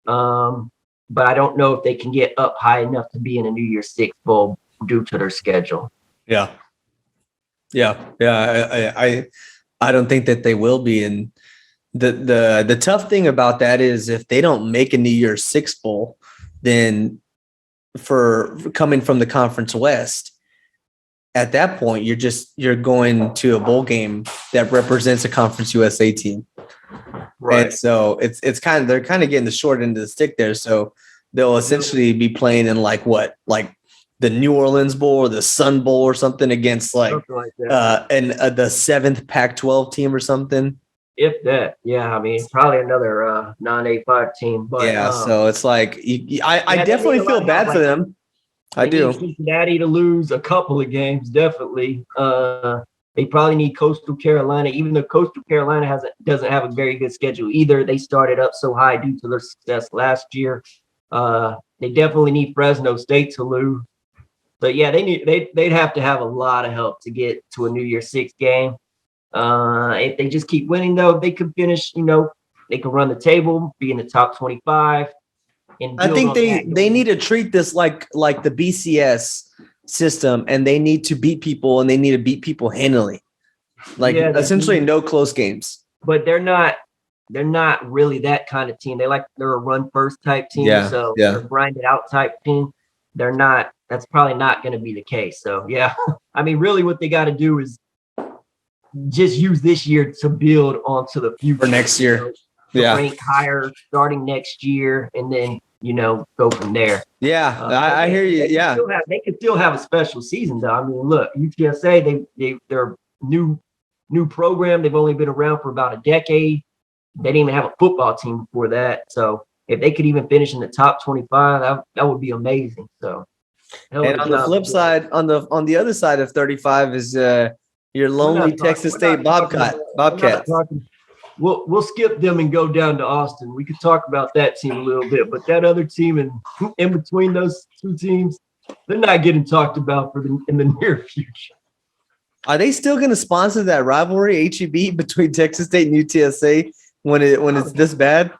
But I don't know if they can get up high enough to be in a New Year's Six bowl due to their schedule. Yeah. I don't think that they will be. And the tough thing about that is if they don't make a New Year's Six bowl, then for coming from the Conference West, at that point, you're going to a bowl game that represents a Conference USA team. Right. And so they're kind of getting the short end of the stick there. So they'll essentially be playing in like the New Orleans Bowl or the Sun Bowl or something against the 7th Pac-12 team or something. If that, yeah, I mean, probably another non-A5 team. But yeah, so it's like I definitely feel bad for them. I do. Cincinnati to lose a couple of games, definitely. They probably need Coastal Carolina, even though Coastal Carolina doesn't have a very good schedule either. They started up so high due to their success last year. They definitely need Fresno State to lose. But yeah, they'd have to have a lot of help to get to a New Year's Six game. If they just keep winning, though, they could finish. They could run the table, be in the top 25. I think they need to treat this like the BCS system, and they need to beat people, and they need to beat people handily, essentially no close games. But they're not really that kind of team. They're a run first type team, they're a grinded out type team. They're not. That's probably not going to be the case. So yeah, I mean, really, what they got to do is just use this year to build onto the future for next year. Rank higher starting next year, and then go from there. Yeah, I hear you. They could still have a special season, though. I mean, look, UTSA, they're new program. They've only been around for about a decade. They didn't even have a football team before that. So if they could even finish in the top 25, that would be amazing. So, and on the flip side, on the other side of 35 is your lonely Texas State Bobcats. We'll skip them and go down to Austin. We could talk about that team a little bit, but that other team in between those two teams, they're not getting talked about in the near future. Are they still going to sponsor that rivalry HEB between Texas State and UTSA when it's this bad?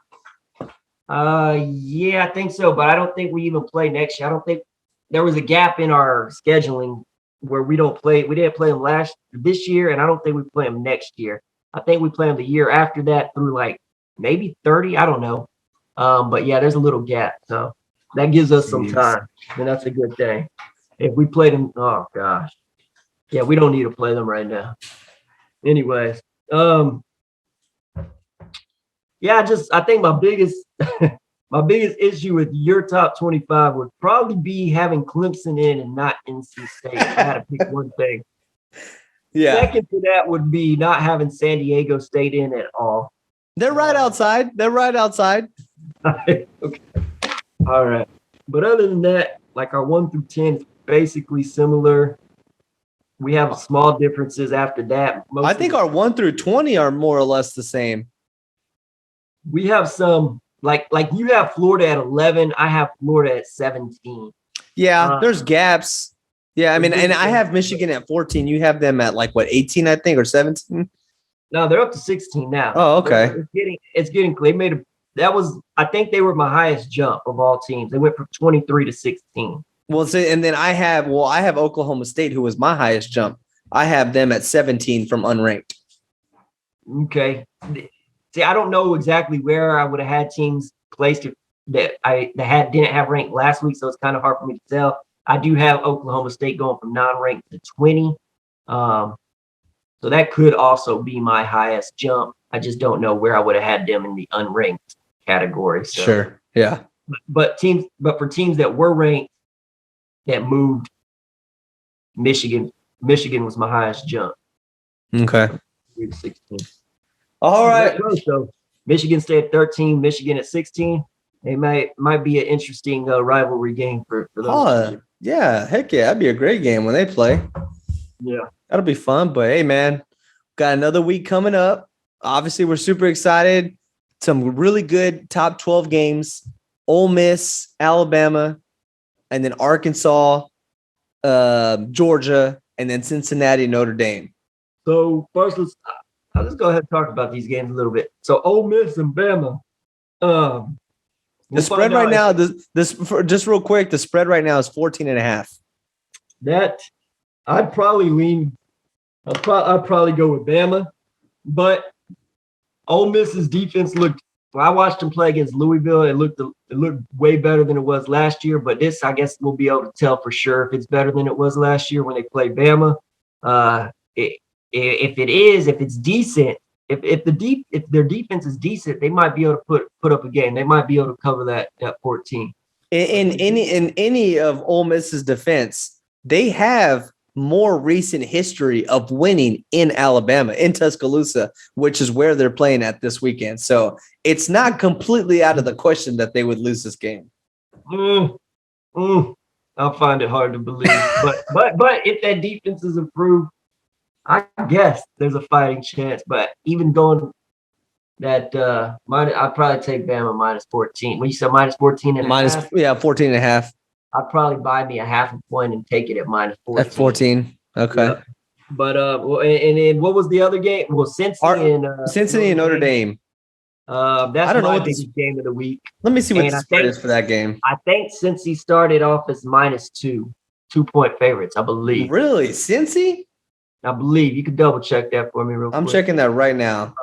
Yeah, I think so, but I don't think we even play next year. I don't think there was a gap in our scheduling where we didn't play them this year, and I don't think we play them next year. I think we play them the year after that through maybe 30. I don't know. But yeah, there's a little gap. So that gives us some time. And that's a good thing. If we play them, oh gosh. Yeah, we don't need to play them right now. Anyways. I think my biggest issue with your top 25 would probably be having Clemson in and not NC State. I had to pick one thing. Yeah. Second to that would be not having San Diego State in at all. They're right outside. Okay. All right. But other than that, our 1 through 10 is basically similar. We have small differences after that. I think our 1 through 20 are more or less the same. We have some like you have Florida at 11. I have Florida at 17. Yeah, there's gaps. Yeah, I mean, and I have Michigan at 14. You have them at 18, I think, or 17? No, they're up to 16 now. Oh, okay. It's getting. They made I think they were my highest jump of all teams. They went from 23 to 16. Well, see, and then I have Oklahoma State, who was my highest jump. I have them at 17 from unranked. Okay. See, I don't know exactly where I would have had teams placed that didn't have ranked last week, so it's kind of hard for me to tell. I do have Oklahoma State going from non-ranked to 20. So that could also be my highest jump. I just don't know where I would have had them in the unranked category. So. Sure. Yeah. But for teams that were ranked that moved, Michigan was my highest jump. Okay. 16. All right. So Michigan stayed at 13, Michigan at 16. It might be an interesting rivalry game for those. Oh, yeah. Heck yeah. That'd be a great game when they play. Yeah. That'll be fun. But hey, man, got another week coming up. Obviously, we're super excited. Some really good top 12 games. Ole Miss, Alabama, and then Arkansas, Georgia, and then Cincinnati, Notre Dame. So first, let's go ahead and talk about these games a little bit. So Ole Miss and Bama. The spread right now, just real quick, the spread right now is 14.5. That I'd probably lean. I'd probably go with Bama, but Ole Miss's defense looked. When I watched them play against Louisville, it looked way better than it was last year. But this, I guess, we'll be able to tell for sure if it's better than it was last year when they played Bama. If it's decent, if their defense is decent, they might be able to put up a game. They might be able to cover that 14. In any of Ole Miss's defense, they have more recent history of winning in Alabama, in Tuscaloosa, which is where they're playing at this weekend. So it's not completely out of the question that they would lose this game. I'll find it hard to believe, but if that defense is improved, I guess there's a fighting chance. But even going that, I'd probably take Bama minus 14. When you said minus 14 and minus, half, 14.5. I'd probably buy me a half a point and take it at minus 14. At 14. Okay. Yeah. But and then what was the other game? Well, Cincinnati and Notre Dame. That's my biggest game of the week. Let me see what the spread is for that game. I think Cincy started off as minus 2-point favorites, I believe. Really? Cincy? I believe. You could double check that for me real quick. I'm checking that right now.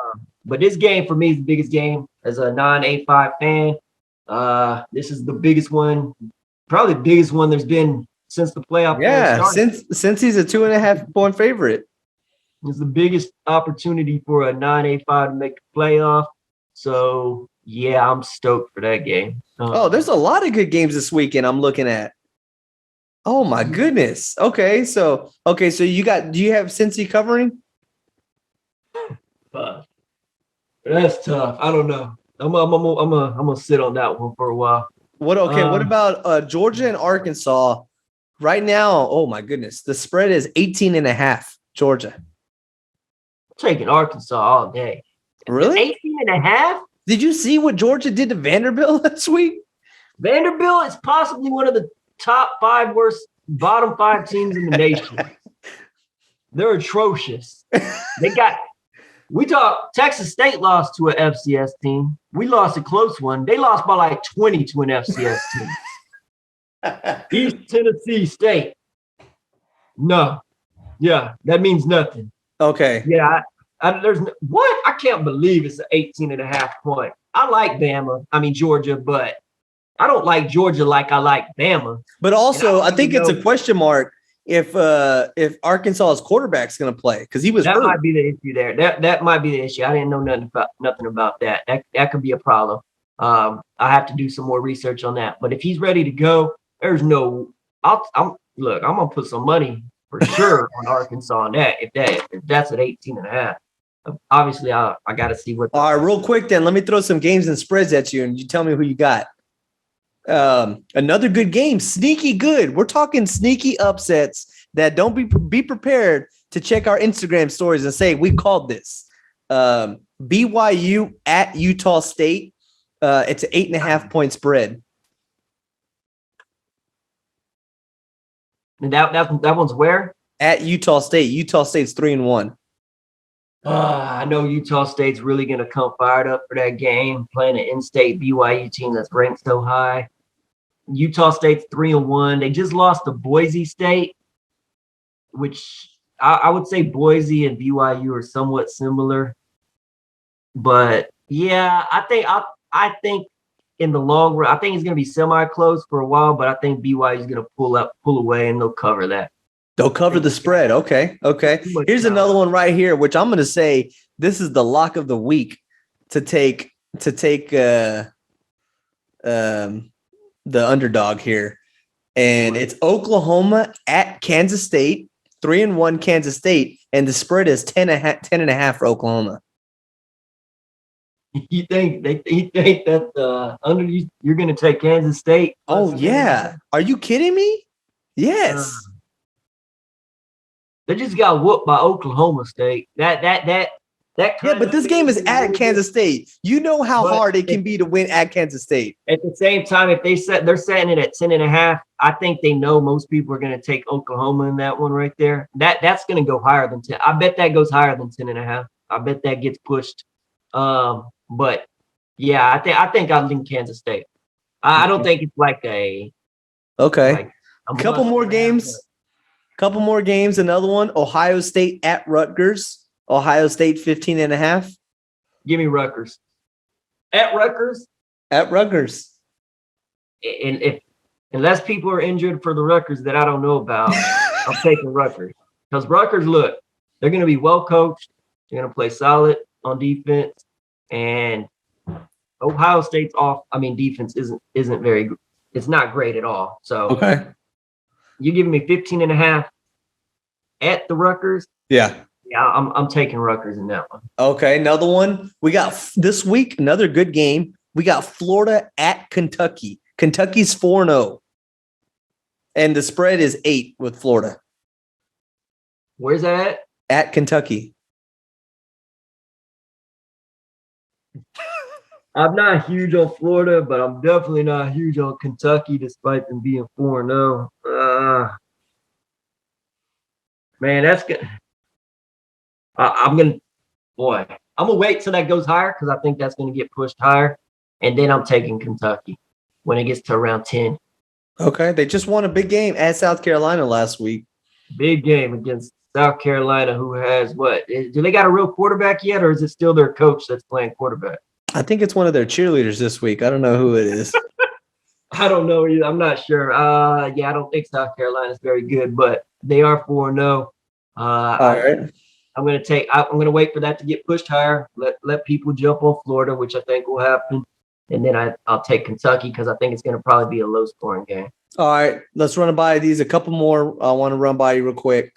But this game for me is the biggest game as a non-A5 fan. This is the biggest one. Probably the biggest one there's been since the playoff. Yeah, since he's a 2.5-point favorite. It's the biggest opportunity for a non-A5 to make a playoff. So, yeah, I'm stoked for that game. There's a lot of good games this weekend I'm looking at. Oh, my goodness. Okay, so do you have Cincy covering? That's tough. I don't know. I'm gonna sit on that one for a while. What about Georgia and Arkansas right now? Oh my goodness. The spread is 18.5, Georgia. I'm taking Arkansas all day. Really? 18.5? Did you see what Georgia did to Vanderbilt last week? Vanderbilt is possibly one of the top 5 worst bottom 5 teams in the nation. They're atrocious. Texas State lost to an FCS team. We lost a close one. They lost by like 20 to an FCS team. East Tennessee State. No. Yeah, that means nothing. Okay. Yeah, I can't believe it's an 18.5 point. I like Georgia, but I don't like Georgia like I like Bama. But also, I think it's a question mark if Arkansas's quarterback's going to play because he was hurt. Might be the issue there. That might be the issue. I didn't know nothing about that. That could be a problem. I have to do some more research on that. But if he's ready to go, there's no. I'm gonna put some money for sure on Arkansas on that. If that's at 18.5. Obviously, I got to see what. All right, real quick then. Let me throw some games and spreads at you, and you tell me who you got. Another good game, sneaky good. We're talking sneaky upsets that don't be prepared to check our Instagram stories and say we called this. BYU at Utah State. It's an 8.5-point spread. And that one's where? At Utah State. Utah State's 3-1. I know Utah State's really going to come fired up for that game, playing an in-state BYU team that's ranked so high. Utah State's 3-1. They just lost to Boise State, which I would say Boise and BYU are somewhat similar. But yeah, I think in the long run, I think it's going to be semi-close for a while, but I think BYU is going to pull away, and they'll cover that. They'll cover the spread. Okay. Here's another one right here, which I'm going to say this is the lock of the week to take the underdog here. And it's Oklahoma at Kansas State, 3-1 Kansas State, and the spread is 10.5 for Oklahoma. You think that you're going to take Kansas State? Oh yeah. Are you kidding me? Yes. They just got whooped by Oklahoma State. That yeah, but this game is at Kansas State. You know how hard it can be to win at Kansas State. At the same time, if they're setting it at 10.5, I think they know most people are going to take Oklahoma in that one right there. That's going to go higher than 10. I bet that goes higher than 10.5. I bet that gets pushed. But yeah, I think I'll lean Kansas State. I don't think it's like a couple more games. Another one. Ohio State at Rutgers. Ohio State 15.5. Give me Rutgers. At Rutgers. And unless people are injured for the Rutgers that I don't know about, I'm taking Rutgers. Because Rutgers, look, they're going to be well coached. They're going to play solid on defense. And Ohio State's defense isn't very good. It's not great at all. So you're giving me 15.5 at the Rutgers. Yeah, I'm taking Rutgers in that one. Okay, another one. We got this week, another good game. We got Florida at Kentucky. Kentucky's 4-0. And the spread is 8 with Florida. Where's that at? At Kentucky. I'm not huge on Florida, but I'm definitely not huge on Kentucky, despite them being 4-0. Man, that's good. I'm gonna wait till that goes higher because I think that's gonna get pushed higher, and then I'm taking Kentucky when it gets to around 10. Okay, they just won a big game at South Carolina last week. Big game against South Carolina, who has what? Do they got a real quarterback yet, or is it still their coach that's playing quarterback? I think it's one of their cheerleaders this week. I don't know who it is. I don't know either. I'm not sure. I don't think South Carolina is very good, but they are 4-0. All right. I'm gonna wait for that to get pushed higher. Let people jump on Florida, which I think will happen, and then I'll take Kentucky because I think it's gonna probably be a low scoring game. All right, let's run by these. A couple more I want to run by you real quick.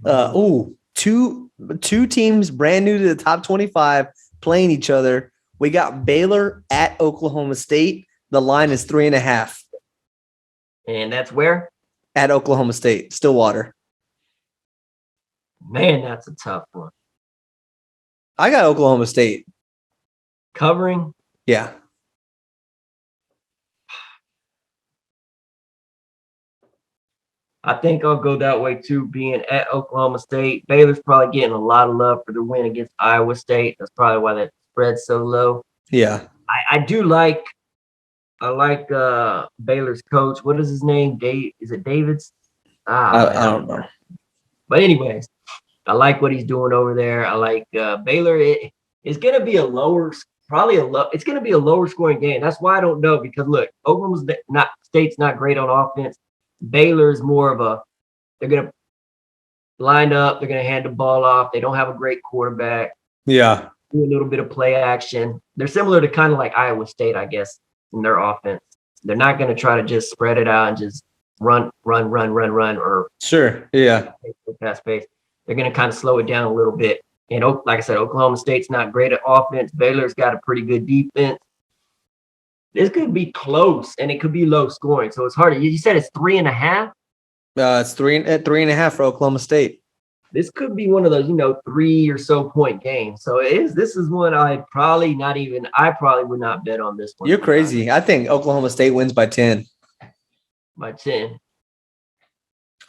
Two teams brand new to the top 25 playing each other. We got Baylor at Oklahoma State. The line is 3.5. And that's where? At Oklahoma State, Stillwater. Man, that's a tough one. I got Oklahoma State. Covering? Yeah. I think I'll go that way too, being at Oklahoma State. Baylor's probably getting a lot of love for the win against Iowa State. That's probably why that spread's so low. Yeah. I like Baylor's coach. What is his name? Is it Davids? I don't know. But anyways, I like what he's doing over there. I like Baylor. It's going to be it's going to be a lower scoring game. That's why I don't know, because look, Oklahoma State's not great on offense. Baylor's more of they're going to line up. They're going to hand the ball off. They don't have a great quarterback. Yeah. Do a little bit of play action. They're similar to kind of like Iowa State, I guess, in their offense. They're not going to try to just spread it out and just run, or sure. Yeah. Fast pace. They're going to kind of slow it down a little bit. And like I said, Oklahoma State's not great at offense. Baylor's got a pretty good defense. This could be close, and it could be low scoring. So it's hard. You said it's 3.5? It's 3.5 for Oklahoma State. This could be one of those, 3 or so point games. So this is one I probably would not bet on this one. You're crazy. I think Oklahoma State wins by 10. By 10.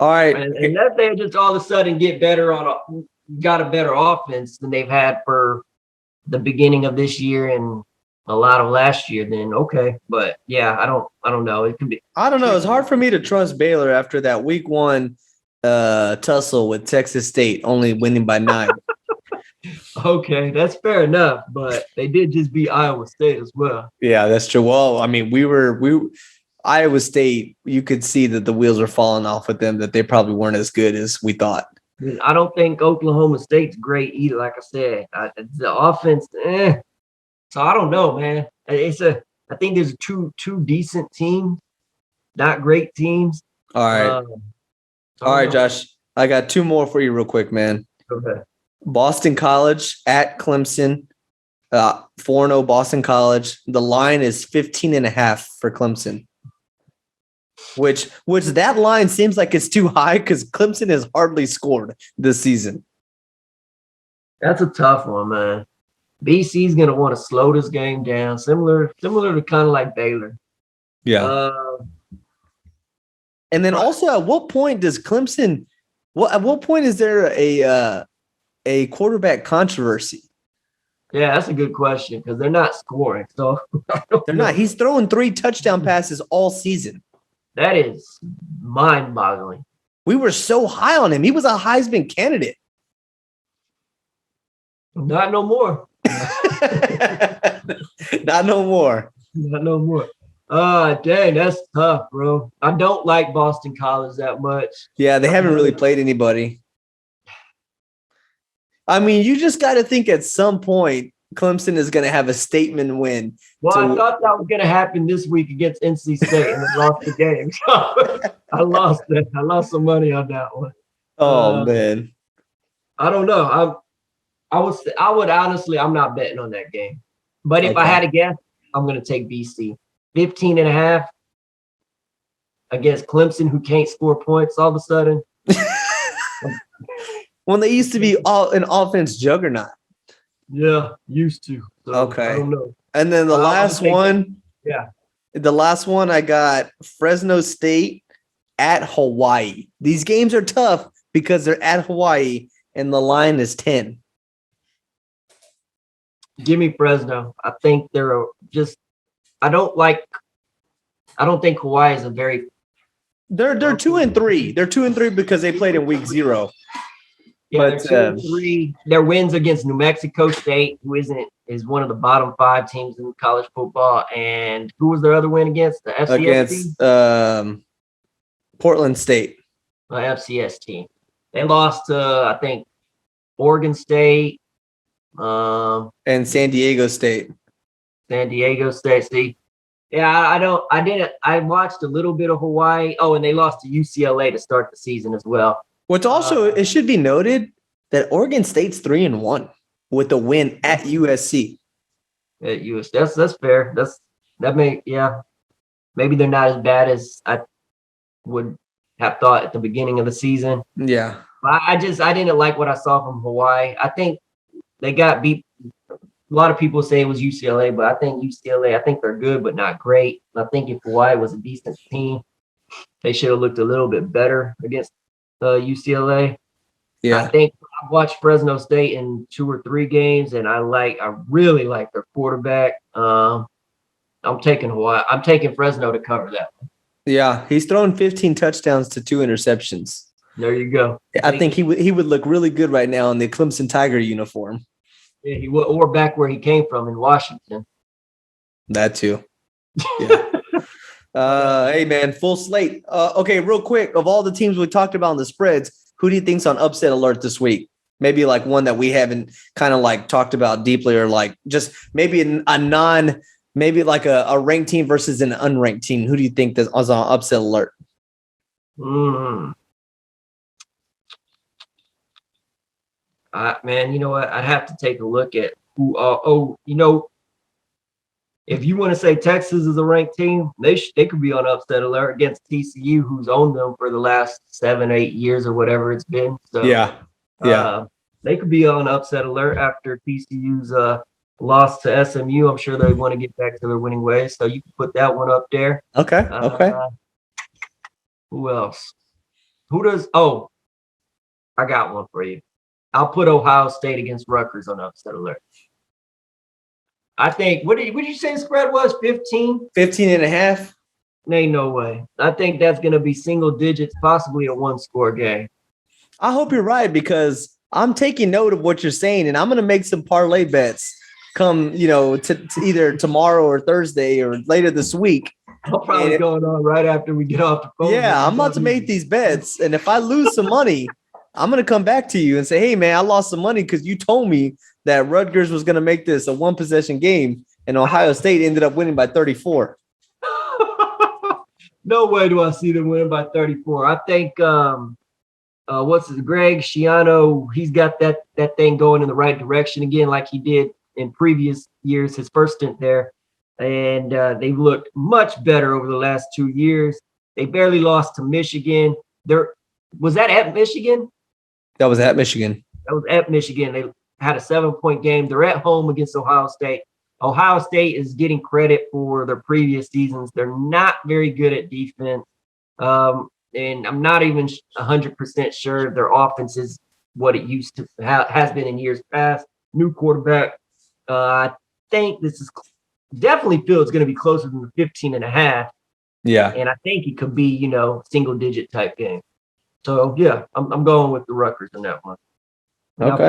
All right. Unless they just all of a sudden get better on got a better offense than they've had for the beginning of this year and a lot of last year, then okay. But yeah, I don't know. It could be. I don't know. It's hard for me to trust Baylor after that week 1 tussle with Texas State, only winning by 9. Okay, that's fair enough. But they did just beat Iowa State as well. Yeah, that's true. Well, I mean, Iowa State, you could see that the wheels were falling off with them, that they probably weren't as good as we thought. I don't think Oklahoma State's great either. Like I said, the offense, So I don't know, man. I think there's two decent teams, not great teams. All right. All right, Josh. I got 2 more for you real quick, man. Okay. Boston College at Clemson. 4-0 Boston College. The line is 15.5 for Clemson. Which that line seems like it's too high because Clemson has hardly scored this season. That's a tough one, man. BC's gonna want to slow this game down, similar to kind of like Baylor. Yeah. And then also, at what point does Clemson? At what point is there a quarterback controversy? Yeah, that's a good question because they're not scoring. So they're not. He's throwing 3 touchdown passes all season. That is mind-boggling. We were so high on him. He was a Heisman candidate. Not no more. Not no more. Not no more. Dang, that's tough, bro. I don't like Boston College that much. Yeah, they haven't really played anybody. I mean, you just got to think at some point Clemson is going to have a statement win. Well, I thought that was going to happen this week against NC State, and they lost the game. So I lost that. I lost some money on that one. Oh man, I don't know. I would honestly, I'm not betting on that game. But if I had to guess, I'm going to take BC. 15.5 against Clemson, who can't score points all of a sudden. When they used to be an offense juggernaut. Yeah, used to. So okay. I don't know. And then the last one. Yeah. The last one I got Fresno State at Hawaii. These games are tough because they're at Hawaii and the line is 10. Give me Fresno. I think they're just I don't think Hawaii is a very They're 2-3. They're 2-3 because they played in week 0. Yeah, but, they're 2-3. Their wins against New Mexico State, who is one of the bottom 5 teams in college football. And who was their other win against? The FCS against team? Portland State. The FCS team. They lost to, I think, Oregon State. And San Diego State. San Diego State. See, yeah, I watched a little bit of Hawaii. Oh, and they lost to UCLA to start the season as well. What's also, it should be noted that Oregon State's 3-1 with a win at USC. At USC, that's fair. Maybe they're not as bad as I would have thought at the beginning of the season. Yeah, but I didn't like what I saw from Hawaii. I think they got beat. A lot of people say it was UCLA, but I think UCLA. I think they're good, but not great. I think if Hawaii was a decent team, they should have looked a little bit better against UCLA. Yeah, I think I've watched Fresno State in 2 or 3 games, and I really like their quarterback. I'm taking Hawaii. I'm taking Fresno to cover that one. Yeah, he's thrown 15 touchdowns to 2 interceptions. There you go. I think he would look really good right now in the Clemson Tiger uniform. Yeah, he would, or back where he came from in Washington. That too. Yeah. Hey man, full slate. Okay, real quick, of all the teams we talked about in the spreads, who do you think's on upset alert this week? Maybe like one that we haven't kind of like talked about deeply, or like just maybe maybe like a ranked team versus an unranked team. Who do you think is on upset alert? Man, you know what? I'd have to take a look at who. If you want to say Texas is a ranked team, they could be on upset alert against TCU, who's owned them for the last 7-8 years or whatever it's been. So yeah, they could be on upset alert after TCU's loss to SMU. I'm sure they want to get back to their winning ways. So you can put that one up there. Okay. Who else? Who does? Oh, I got one for you. I'll put Ohio State against Rutgers on upset alert. I think, what did you say the spread was? 15? 15.5. Ain't no way. I think that's going to be single digits, possibly a one-score game. I hope you're right, because I'm taking note of what you're saying, and I'm going to make some parlay bets come, to either tomorrow or Thursday or later this week. I'll probably going on right after we get off the phone. Yeah, I'm about to make these bets, and if I lose some money, I'm going to come back to you and say, hey, man, I lost some money because you told me that Rutgers was going to make this a one-possession game, and Ohio State ended up winning by 34. No way do I see them winning by 34. I think Greg Schiano, he's got that thing going in the right direction again, like he did in previous years, his first stint there. And they've looked much better over the last 2 years. They barely lost to Michigan. Was that at Michigan? That was at Michigan. That was at Michigan. They had a 7-point game. They're at home against Ohio State. Ohio State is getting credit for their previous seasons. They're not very good at defense. And I'm not even 100% sure their offense is what it used to has been in years past. New quarterback. I think this is definitely feel it's going to be closer than the 15.5. Yeah. And I think it could be, single digit type game. So yeah, I'm going with the Rutgers on that one. Okay.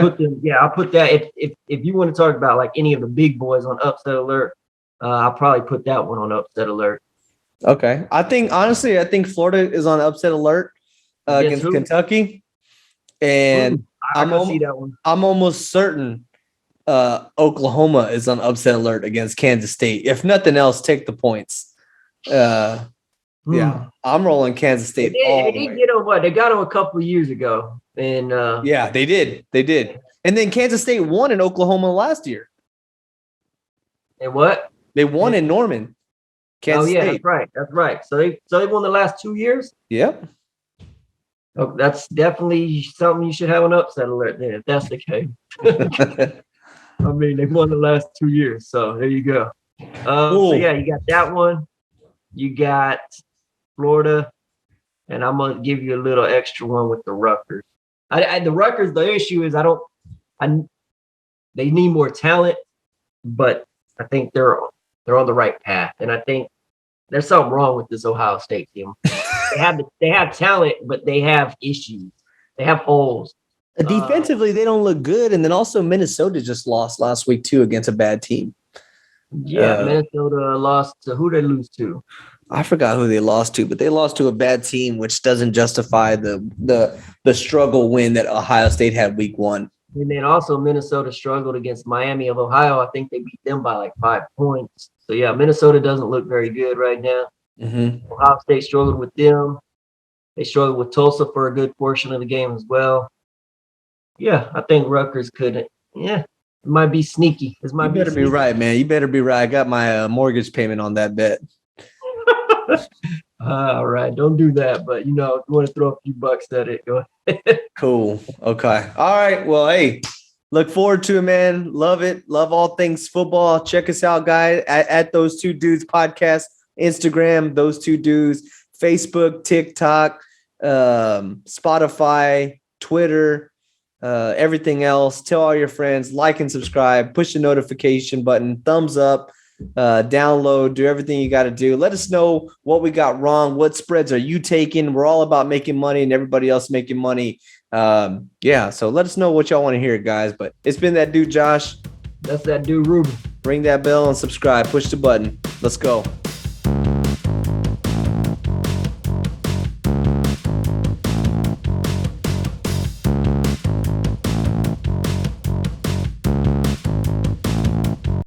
I'll put that if you want to talk about like any of the big boys on upset alert, I'll probably put that one on upset alert. Okay. I think Florida is on upset alert against Kentucky. And I can see that one. I'm almost certain Oklahoma is on upset alert against Kansas State. If nothing else, take the points. Yeah, I'm rolling Kansas State. They did get them. They got them a couple of years ago, and yeah, they did. And then Kansas State won in Oklahoma last year. And what? They won in Norman. Kansas State. That's right. So they won the last 2 years. Yep. Oh, that's definitely something you should have an upset alert then, if that's the case. I mean, they won the last 2 years, so there you go. So yeah, you got that one. You got Florida, and I'm gonna give you a little extra one with the Rutgers. The Rutgers, the issue is they need more talent, but I think they're on the right path, and I think there's something wrong with this Ohio State team. They have talent, but they have issues. They have holes. Defensively, they don't look good, and then also Minnesota just lost last week too against a bad team. Yeah, Minnesota lost to who they lose to. I forgot who they lost to, but they lost to a bad team, which doesn't justify the struggle win that Ohio State had week 1. And then also Minnesota struggled against Miami of Ohio. I think they beat them by like 5 points. So yeah, Minnesota doesn't look very good right now. Mm-hmm. Ohio State struggled with them. They struggled with Tulsa for a good portion of the game as well. Yeah, I think Rutgers could. Yeah, it might be sneaky. You better be right, man. You better be right. I got my mortgage payment on that bet. All right, don't do that. But if you want to throw a few bucks at it, go ahead. Cool. Okay. All right. Well, hey, look forward to it, man. Love it. Love all things football. Check us out, guys, at Those Two Dudes podcast, Instagram, Those Two Dudes, Facebook, TikTok, Spotify, Twitter. Everything else. Tell all your friends, like and subscribe, push the notification button, thumbs up, download, do everything you got to do. Let us know what we got wrong. What spreads are you taking? We're all about making money and everybody else making money. Yeah. So let us know what y'all want to hear, guys. But it's been that dude, Josh. That's that dude, Ruben. Ring that bell and subscribe. Push the button. Let's go.